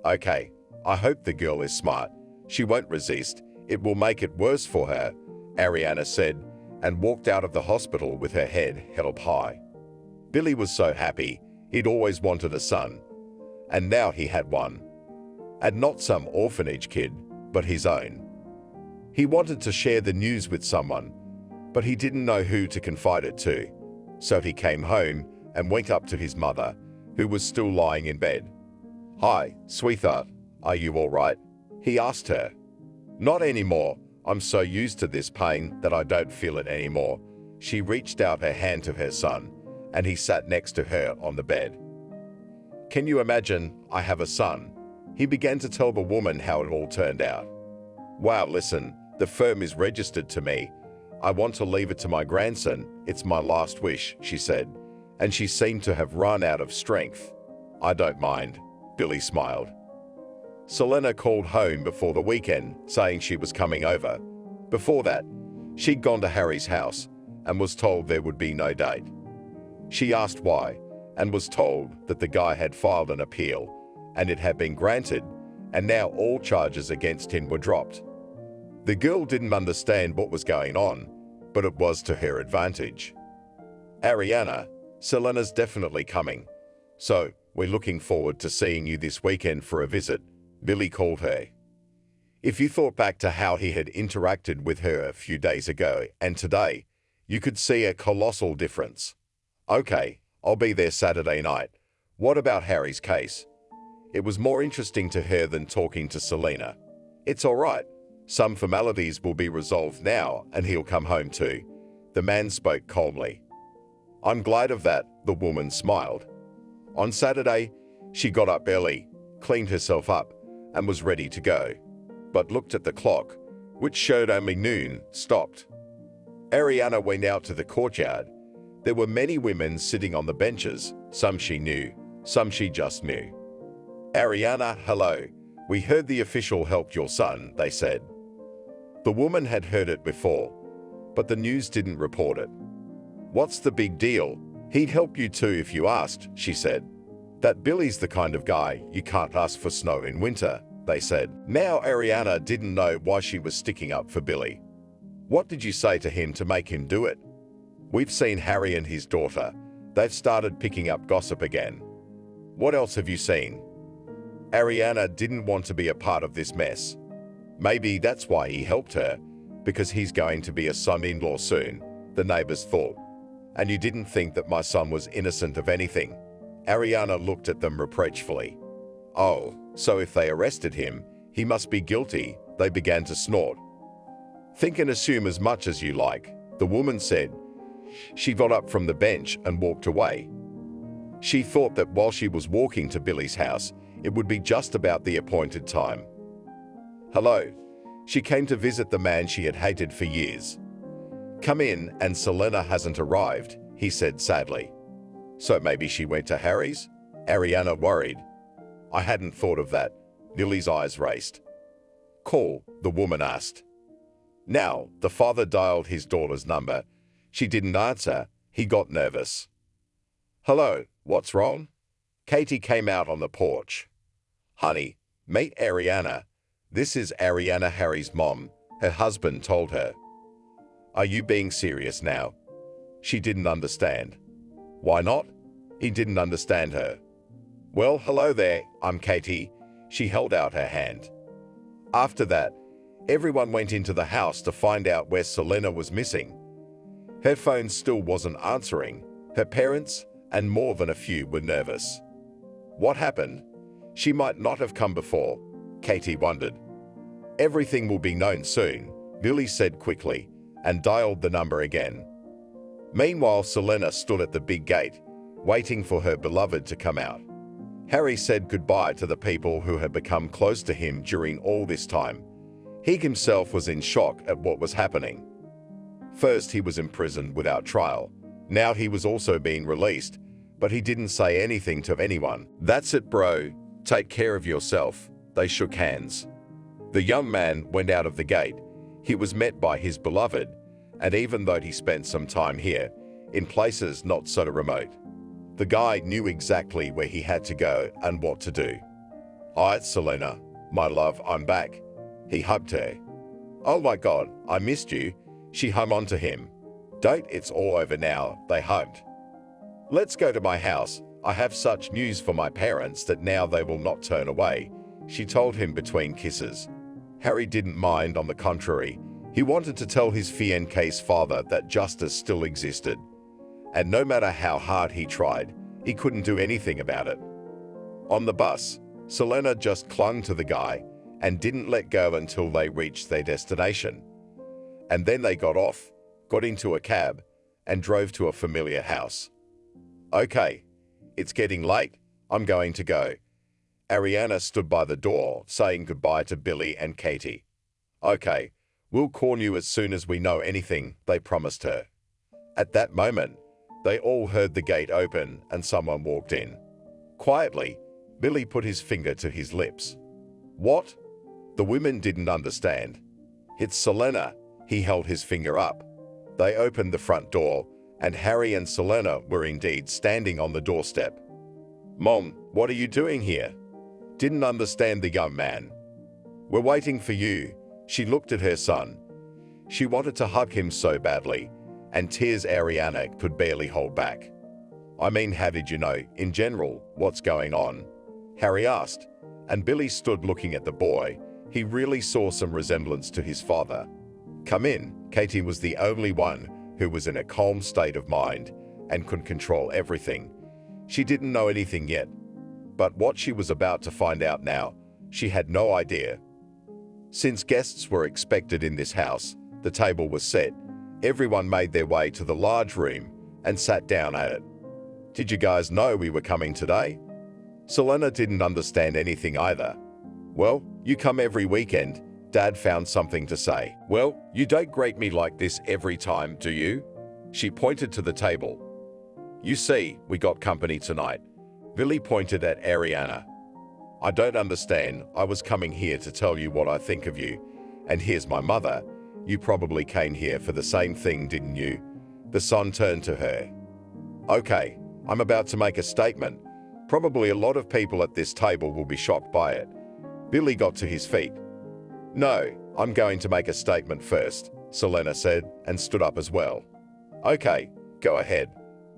"Okay, I hope the girl is smart. She won't resist. It will make it worse for her," Ariana said, and walked out of the hospital with her head held high. Billy was so happy. He'd always wanted a son, and now he had one. and not some orphanage kid, but his own. He wanted to share the news with someone, but he didn't know who to confide it to, so he came home and went up to his mother, who was still lying in bed. "Hi, sweetheart, are you all right?" he asked her. "Not anymore. I'm so used to this pain that I don't feel it anymore." She reached out her hand to her son, and he sat next to her on the bed. "Can you imagine? I have a son." He began to tell the woman how it all turned out. "Wow, listen, the firm is registered to me. I want to leave it to my grandson. It's my last wish," she said, and she seemed to have run out of strength. "I don't mind," Billy smiled. Selena called home before the weekend, saying she was coming over. Before that, she'd gone to Harry's house and was told there would be no date. She asked why, and was told that the guy had filed an appeal, and it had been granted, and now all charges against him were dropped. The girl didn't understand what was going on, but it was to her advantage. "Ariana, Selena's definitely coming, so we're looking forward to seeing you this weekend for a visit," Billy called her. If you thought back to how he had interacted with her a few days ago and today, you could see a colossal difference. "Okay, I'll be there Saturday night. What about Harry's case?" It was more interesting to her than talking to Selena. "It's all right. Some formalities will be resolved now and he'll come home too," the man spoke calmly. "I'm glad of that," the woman smiled. On Saturday, she got up early, cleaned herself up, and was ready to go, but looked at the clock, which showed only noon, stopped. Ariana went out to the courtyard. There were many women sitting on the benches, some she knew, some she just knew. "Ariana, hello. We heard the official helped your son," they said. The woman had heard it before, but the news didn't report it. "What's the big deal? He'd help you too if you asked," she said. "That Billy's the kind of guy you can't ask for snow in winter," they said. Now Ariana didn't know why she was sticking up for Billy. "What did you say to him to make him do it?" "We've seen Harry and his daughter. They've started picking up gossip again." "What else have you seen?" Ariana didn't want to be a part of this mess. Maybe that's why he helped her, because he's going to be a son-in-law soon, the neighbors thought. "And you didn't think that my son was innocent of anything?" Ariana looked at them reproachfully. "Oh, so if they arrested him, he must be guilty," they began to snort. "Think and assume as much as you like," the woman said. She got up from the bench and walked away. She thought that while she was walking to Billy's house, it would be just about the appointed time. "Hello." She came to visit the man she had hated for years. "Come in, and Selena hasn't arrived," he said sadly. "So maybe she went to Harry's?" Ariana worried. "I hadn't thought of that." Billy's eyes raced. "Call," the woman asked. Now, the father dialed his daughter's number. She didn't answer. He got nervous. "Hello, what's wrong?" Katie came out on the porch. "Honey, meet Ariana. This is Ariana, Harry's mom," her husband told her. "Are you being serious now?" She didn't understand. "Why not?" He didn't understand her. "Well, hello there, I'm Katie." She held out her hand. After that, everyone went into the house to find out where Selena was missing. Her phone still wasn't answering. Her parents and more than a few were nervous. What happened? She might not have come before, Katie wondered. "Everything will be known soon," Billy said quickly, and dialed the number again. Meanwhile, Selena stood at the big gate, waiting for her beloved to come out. Harry said goodbye to the people who had become close to him during all this time. He himself was in shock at what was happening. First, he was imprisoned without trial. Now he was also being released, but he didn't say anything to anyone. "That's it, bro. Take care of yourself." They shook hands. The young man went out of the gate. He was met by his beloved, and even though he spent some time here, in places not so remote, the guy knew exactly where he had to go and what to do. "Hi, Selena. My love, I'm back." He hugged her. "Oh my God, I missed you." She hung on to him. "Don't, it's all over now," they hugged. "Let's go to my house. I have such news for my parents that now they will not turn away." she told him between kisses. Harry didn't mind, on the contrary. He wanted to tell his fiancé's father that justice still existed. And no matter how hard he tried, he couldn't do anything about it. On the bus, Selena just clung to the guy and didn't let go until they reached their destination. And then they got off, got into a cab, and drove to a familiar house. "Okay, it's getting late. I'm going to go." Ariana stood by the door, saying goodbye to Billy and Katie. "Okay, we'll call you as soon as we know anything," they promised her. At that moment, they all heard the gate open and someone walked in. Quietly, Billy put his finger to his lips. "What?" The women didn't understand. "It's Selena." He held his finger up. They opened the front door, and Harry and Selena were indeed standing on the doorstep. "Mom, what are you doing here?" Didn't understand the young man. "We're waiting for you." She looked at her son. She wanted to hug him so badly, and tears Ariana could barely hold back. "I mean, how did you know, in general, what's going on?" Harry asked, and Billy stood looking at the boy. He really saw some resemblance to his father. "Come in." Katie was the only one who was in a calm state of mind and could control everything. She didn't know anything yet, but what she was about to find out now, she had no idea. Since guests were expected in this house, the table was set. Everyone made their way to the large room and sat down at it. "Did you guys know we were coming today?" Selena didn't understand anything either. "Well, you come every weekend." Dad found something to say. "Well, you don't greet me like this every time, do you?" She pointed to the table. "You see, we got company tonight." Billy pointed at Ariana. "I don't understand. I was coming here to tell you what I think of you. And here's my mother. You probably came here for the same thing, didn't you?" The son turned to her. "Okay, I'm about to make a statement. Probably a lot of people at this table will be shocked by it." Billy got to his feet. "No, I'm going to make a statement first," Selena said, and stood up as well. "Okay, go ahead."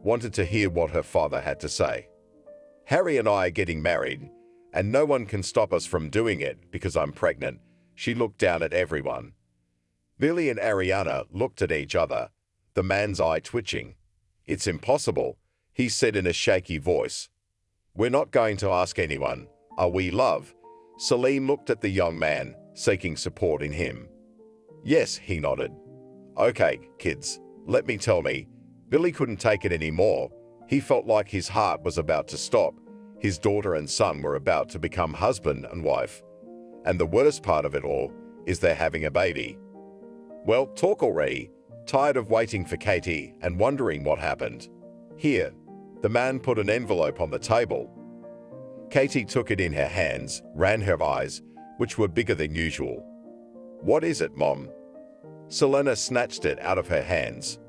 Wanted to hear what her father had to say. "Harry and I are getting married, and no one can stop us from doing it because I'm pregnant." She looked down at everyone. Billy and Ariana looked at each other, the man's eye twitching. "It's impossible," he said in a shaky voice. "We're not going to ask anyone, are we, love?" Salim looked at the young man, seeking support in him. "Yes," he nodded. "Okay, kids, let me tell me." Billy couldn't take it anymore. He felt like his heart was about to stop. His daughter and son were about to become husband and wife. And the worst part of it all is they're having a baby. "Well, talk already." Tired of waiting for Katie and wondering what happened. "Here." The man put an envelope on the table. Katie took it in her hands, ran her eyes, which were bigger than usual. "What is it, Mom?" Selena snatched it out of her hands.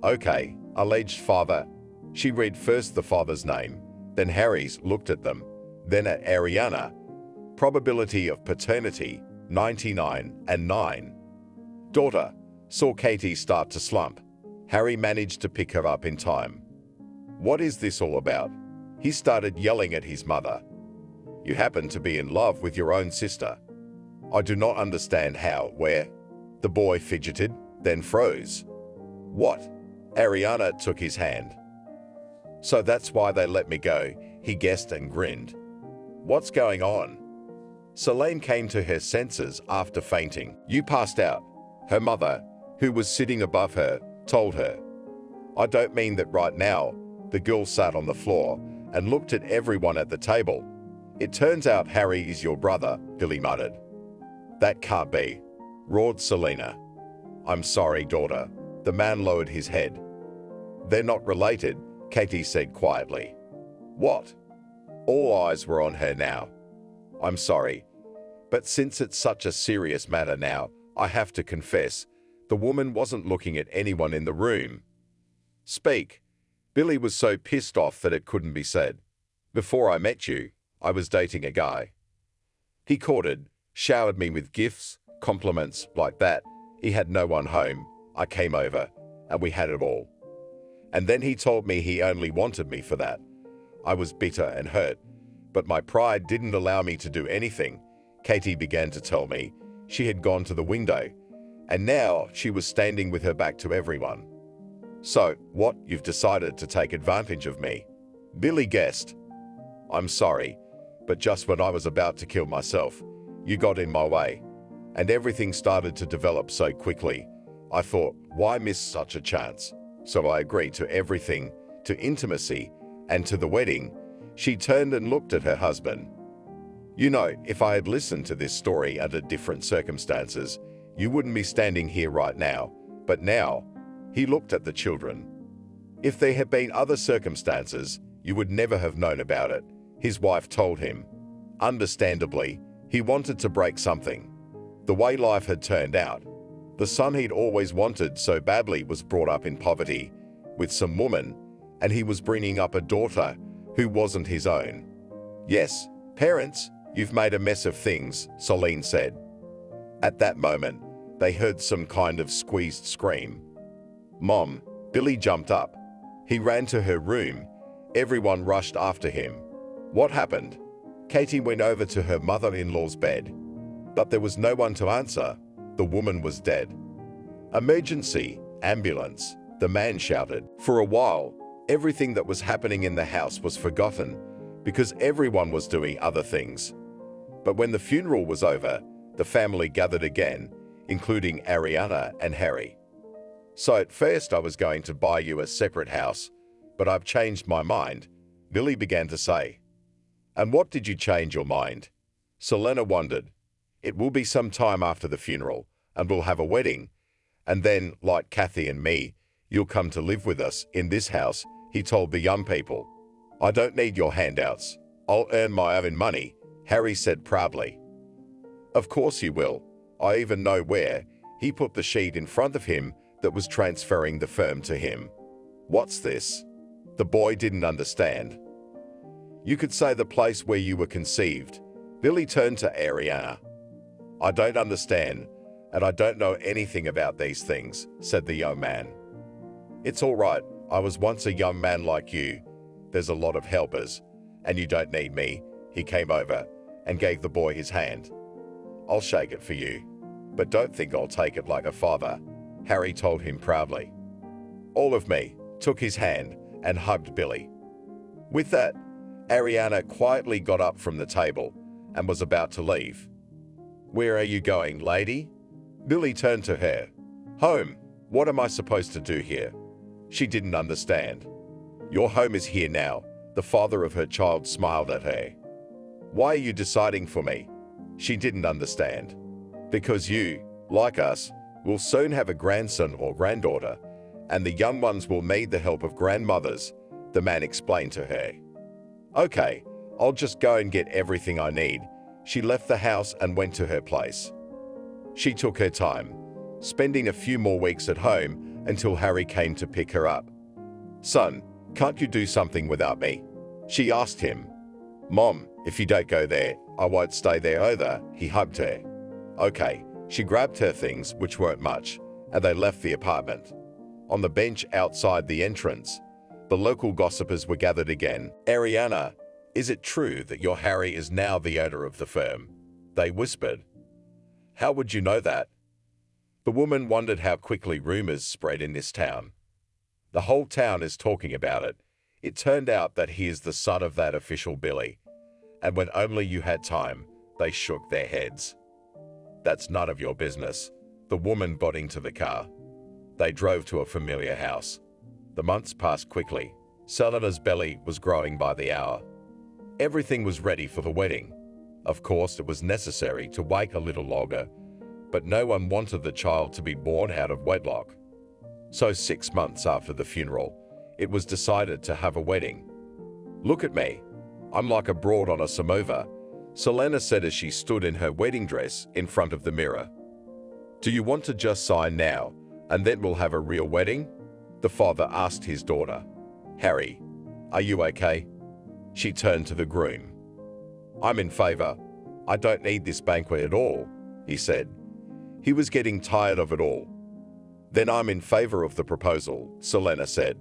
"Okay, alleged father." She read first the father's name, then Harry's, looked at them, then at Ariana. Probability of paternity, 99 and 9. Daughter, saw Katie start to slump. Harry managed to pick her up in time. "What is this all about?" He started yelling at his mother. "You happen to be in love with your own sister." "I do not understand how, where." The boy fidgeted, then froze. "What?" Ariana took his hand. "So that's why they let me go," he guessed and grinned. "What's going on?" Selene came to her senses after fainting. "You passed out," her mother, who was sitting above her, told her. "I don't mean that right now." The girl sat on the floor and looked at everyone at the table. "It turns out Harry is your brother," Billy muttered. "That can't be," roared Selena. "I'm sorry, daughter." The man lowered his head. "They're not related," Katie said quietly. "What?" All eyes were on her now. "I'm sorry, but since it's such a serious matter now, I have to confess." The woman wasn't looking at anyone in the room. "Speak." Billy was so pissed off that it couldn't be said. "Before I met you, I was dating a guy. He courted, showered me with gifts, compliments, like that. He had no one home. I came over, and we had it all. And then he told me he only wanted me for that. I was bitter and hurt, but my pride didn't allow me to do anything. Katie began to tell me she had gone to the window, and now she was standing with her back to everyone. So, what, you've decided to take advantage of me? Billy guessed. I'm sorry, but just when I was about to kill myself, you got in my way, and everything started to develop so quickly. I thought, why miss such a chance? So I agreed to everything, to intimacy, and to the wedding. She turned and looked at her husband. You know, if I had listened to this story under different circumstances, you wouldn't be standing here right now. But now, he looked at the children. If there had been other circumstances, you would never have known about it, his wife told him. Understandably, he wanted to break something. The way life had turned out. The son he'd always wanted so badly was brought up in poverty, with some woman, and he was bringing up a daughter who wasn't his own. Yes, parents, you've made a mess of things, Celine said. At that moment, they heard some kind of squeezed scream. Mom, Billy jumped up. He ran to her room. Everyone rushed after him. What happened? Katie went over to her mother-in-law's bed. But there was no one to answer. The woman was dead. Emergency, ambulance, the man shouted. For a while, everything that was happening in the house was forgotten because everyone was doing other things. But when the funeral was over, the family gathered again, including Ariana and Harry. So at first I was going to buy you a separate house, but I've changed my mind, Billy began to say. And what did you change your mind? Selena wondered. It will be some time after the funeral, and we'll have a wedding. And then, like Kathy and me, you'll come to live with us in this house, he told the young people. I don't need your handouts. I'll earn my own money, Harry said proudly. Of course you will. I even know where. He put the sheet in front of him that was transferring the firm to him. What's this? The boy didn't understand. You could say the place where you were conceived. Billy turned to Ariana. I don't understand, and I don't know anything about these things, said the young man. It's all right. I was once a young man like you. There's a lot of helpers, and you don't need me. He came over and gave the boy his hand. I'll shake it for you, but don't think I'll take it like a father, Harry told him proudly. All of me took his hand and hugged Billy. With that, Ariana quietly got up from the table and was about to leave. Where are you going, lady? Billy turned to her. Home. What am I supposed to do here? She didn't understand. Your home is here now. The father of her child smiled at her. Why are you deciding for me? She didn't understand. Because you, like us, will soon have a grandson or granddaughter, and the young ones will need the help of grandmothers, the man explained to her. Okay, I'll just go and get everything I need. She left the house and went to her place. She took her time, spending a few more weeks at home until Harry came to pick her up. Son, can't you do something without me? She asked him. Mom, if you don't go there, I won't stay there either, he hugged her. Okay, she grabbed her things, which weren't much, and they left the apartment. On the bench outside the entrance, the local gossipers were gathered again. Ariana, is it true that your Harry is now the owner of the firm? They whispered. How would you know that? The woman wondered how quickly rumors spread in this town. The whole town is talking about it. It turned out that he is the son of that official Billy. And when only you had time, they shook their heads. That's none of your business. The woman got into the car. They drove to a familiar house. The months passed quickly. Selena's belly was growing by the hour. Everything was ready for the wedding. Of course, it was necessary to wait a little longer, but no one wanted the child to be born out of wedlock. So 6 months after the funeral, it was decided to have a wedding. Look at me. I'm like a broad on a samovar, Selena said as she stood in her wedding dress in front of the mirror. Do you want to just sign now, and then we'll have a real wedding? The father asked his daughter. Harry, are you okay? She turned to the groom. I'm in favor. I don't need this banquet at all, he said. He was getting tired of it all. Then I'm in favor of the proposal, Selena said.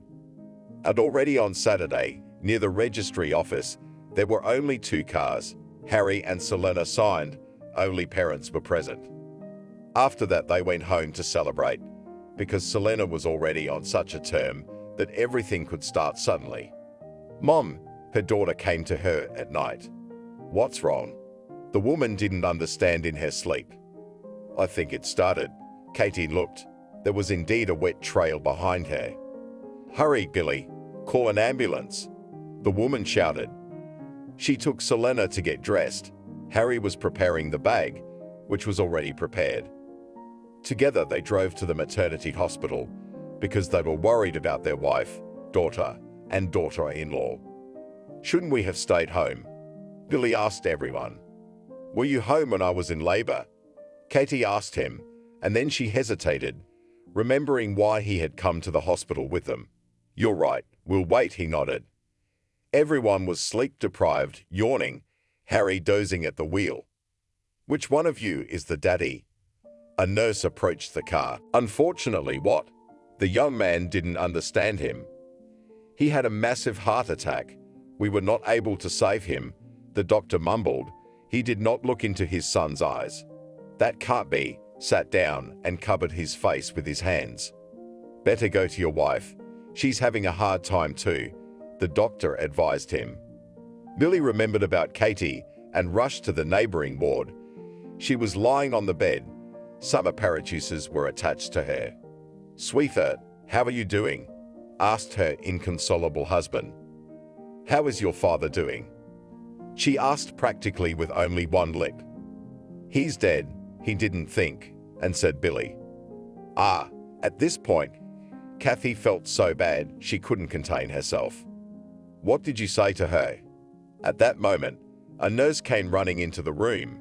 And already on Saturday, near the registry office, There were only 2 cars. Harry and Selena signed. Only parents were present. After that, they went home to celebrate, because Selena was already on such a term that everything could start suddenly. Mom, her daughter came to her at night. What's wrong? The woman didn't understand in her sleep. I think it started. Katie looked. There was indeed a wet trail behind her. Hurry, Billy. Call an ambulance. The woman shouted. She took Selena to get dressed. Harry was preparing the bag, which was already prepared. Together they drove to the maternity hospital because they were worried about their wife, daughter, and daughter-in-law. Shouldn't we have stayed home? Billy asked everyone. Were you home when I was in labor? Katie asked him, and then she hesitated, remembering why he had come to the hospital with them. You're right, we'll wait, he nodded. Everyone was sleep-deprived, yawning, Harry dozing at the wheel. Which one of you is the daddy? A nurse approached the car. Unfortunately, what? The young man didn't understand him. He had a massive heart attack. We were not able to save him. The doctor mumbled. He did not look into his son's eyes. That can't be. Sat down and covered his face with his hands. Better go to your wife. She's having a hard time too, the doctor advised him. Billy remembered about Katie and rushed to the neighboring ward. She was lying on the bed. Some apparatuses were attached to her. Sweetheart, how are you doing? Asked her inconsolable husband. How is your father doing? She asked practically with only one lip. He's dead. He didn't think, and said Billy. At this point, Kathy felt so bad she couldn't contain herself. What did you say to her? At that moment, a nurse came running into the room.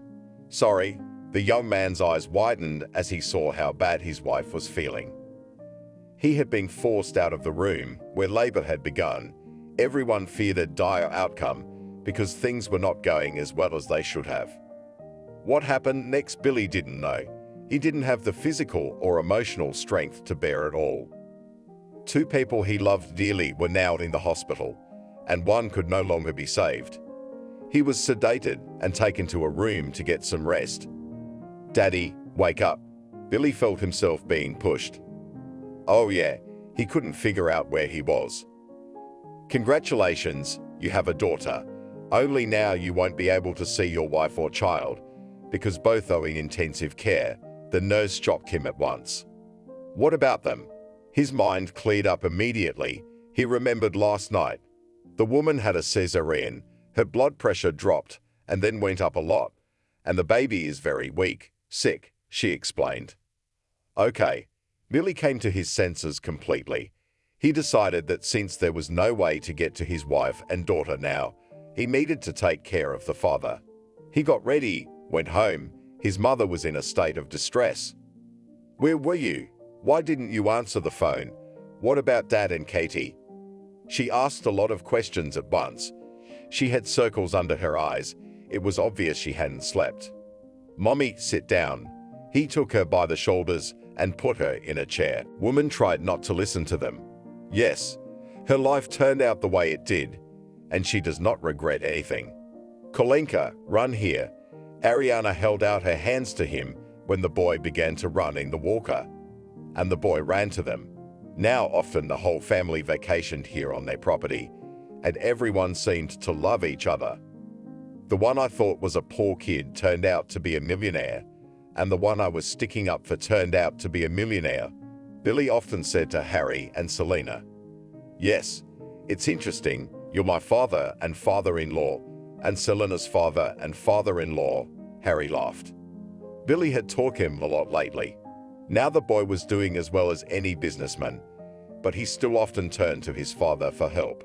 Sorry, the young man's eyes widened as he saw how bad his wife was feeling. He had been forced out of the room where labor had begun. Everyone feared a dire outcome because things were not going as well as they should have. What happened next, Billy didn't know. He didn't have the physical or emotional strength to bear it all. 2 people he loved dearly were now in the hospital, and one could no longer be saved. He was sedated and taken to a room to get some rest. Daddy, wake up. Billy felt himself being pushed. Oh yeah, he couldn't figure out where he was. Congratulations, you have a daughter. Only now you won't be able to see your wife or child, because both are in intensive care. The nurse shocked him at once. What about them? His mind cleared up immediately. He remembered last night. The woman had a cesarean. Her blood pressure dropped and then went up a lot. And the baby is very weak, sick, she explained. Okay. Billy came to his senses completely. He decided that since there was no way to get to his wife and daughter now, he needed to take care of the father. He got ready, went home. His mother was in a state of distress. Where were you? Why didn't you answer the phone? What about Dad and Katie? She asked a lot of questions at once. She had circles under her eyes. It was obvious she hadn't slept. Mommy, sit down. He took her by the shoulders and put her in a chair. Woman tried not to listen to them. Yes, her life turned out the way it did, and she does not regret anything. Kolenka, run here. Ariana held out her hands to him when the boy began to run in the walker, and the boy ran to them. Now often the whole family vacationed here on their property, and everyone seemed to love each other. The one I thought was a poor kid turned out to be a millionaire, and the one I was sticking up for turned out to be a millionaire, Billy often said to Harry and Selena. Yes, it's interesting, you're my father and father-in-law, and Selena's father and father-in-law, Harry laughed. Billy had taught him a lot lately. Now the boy was doing as well as any businessman, but he still often turned to his father for help.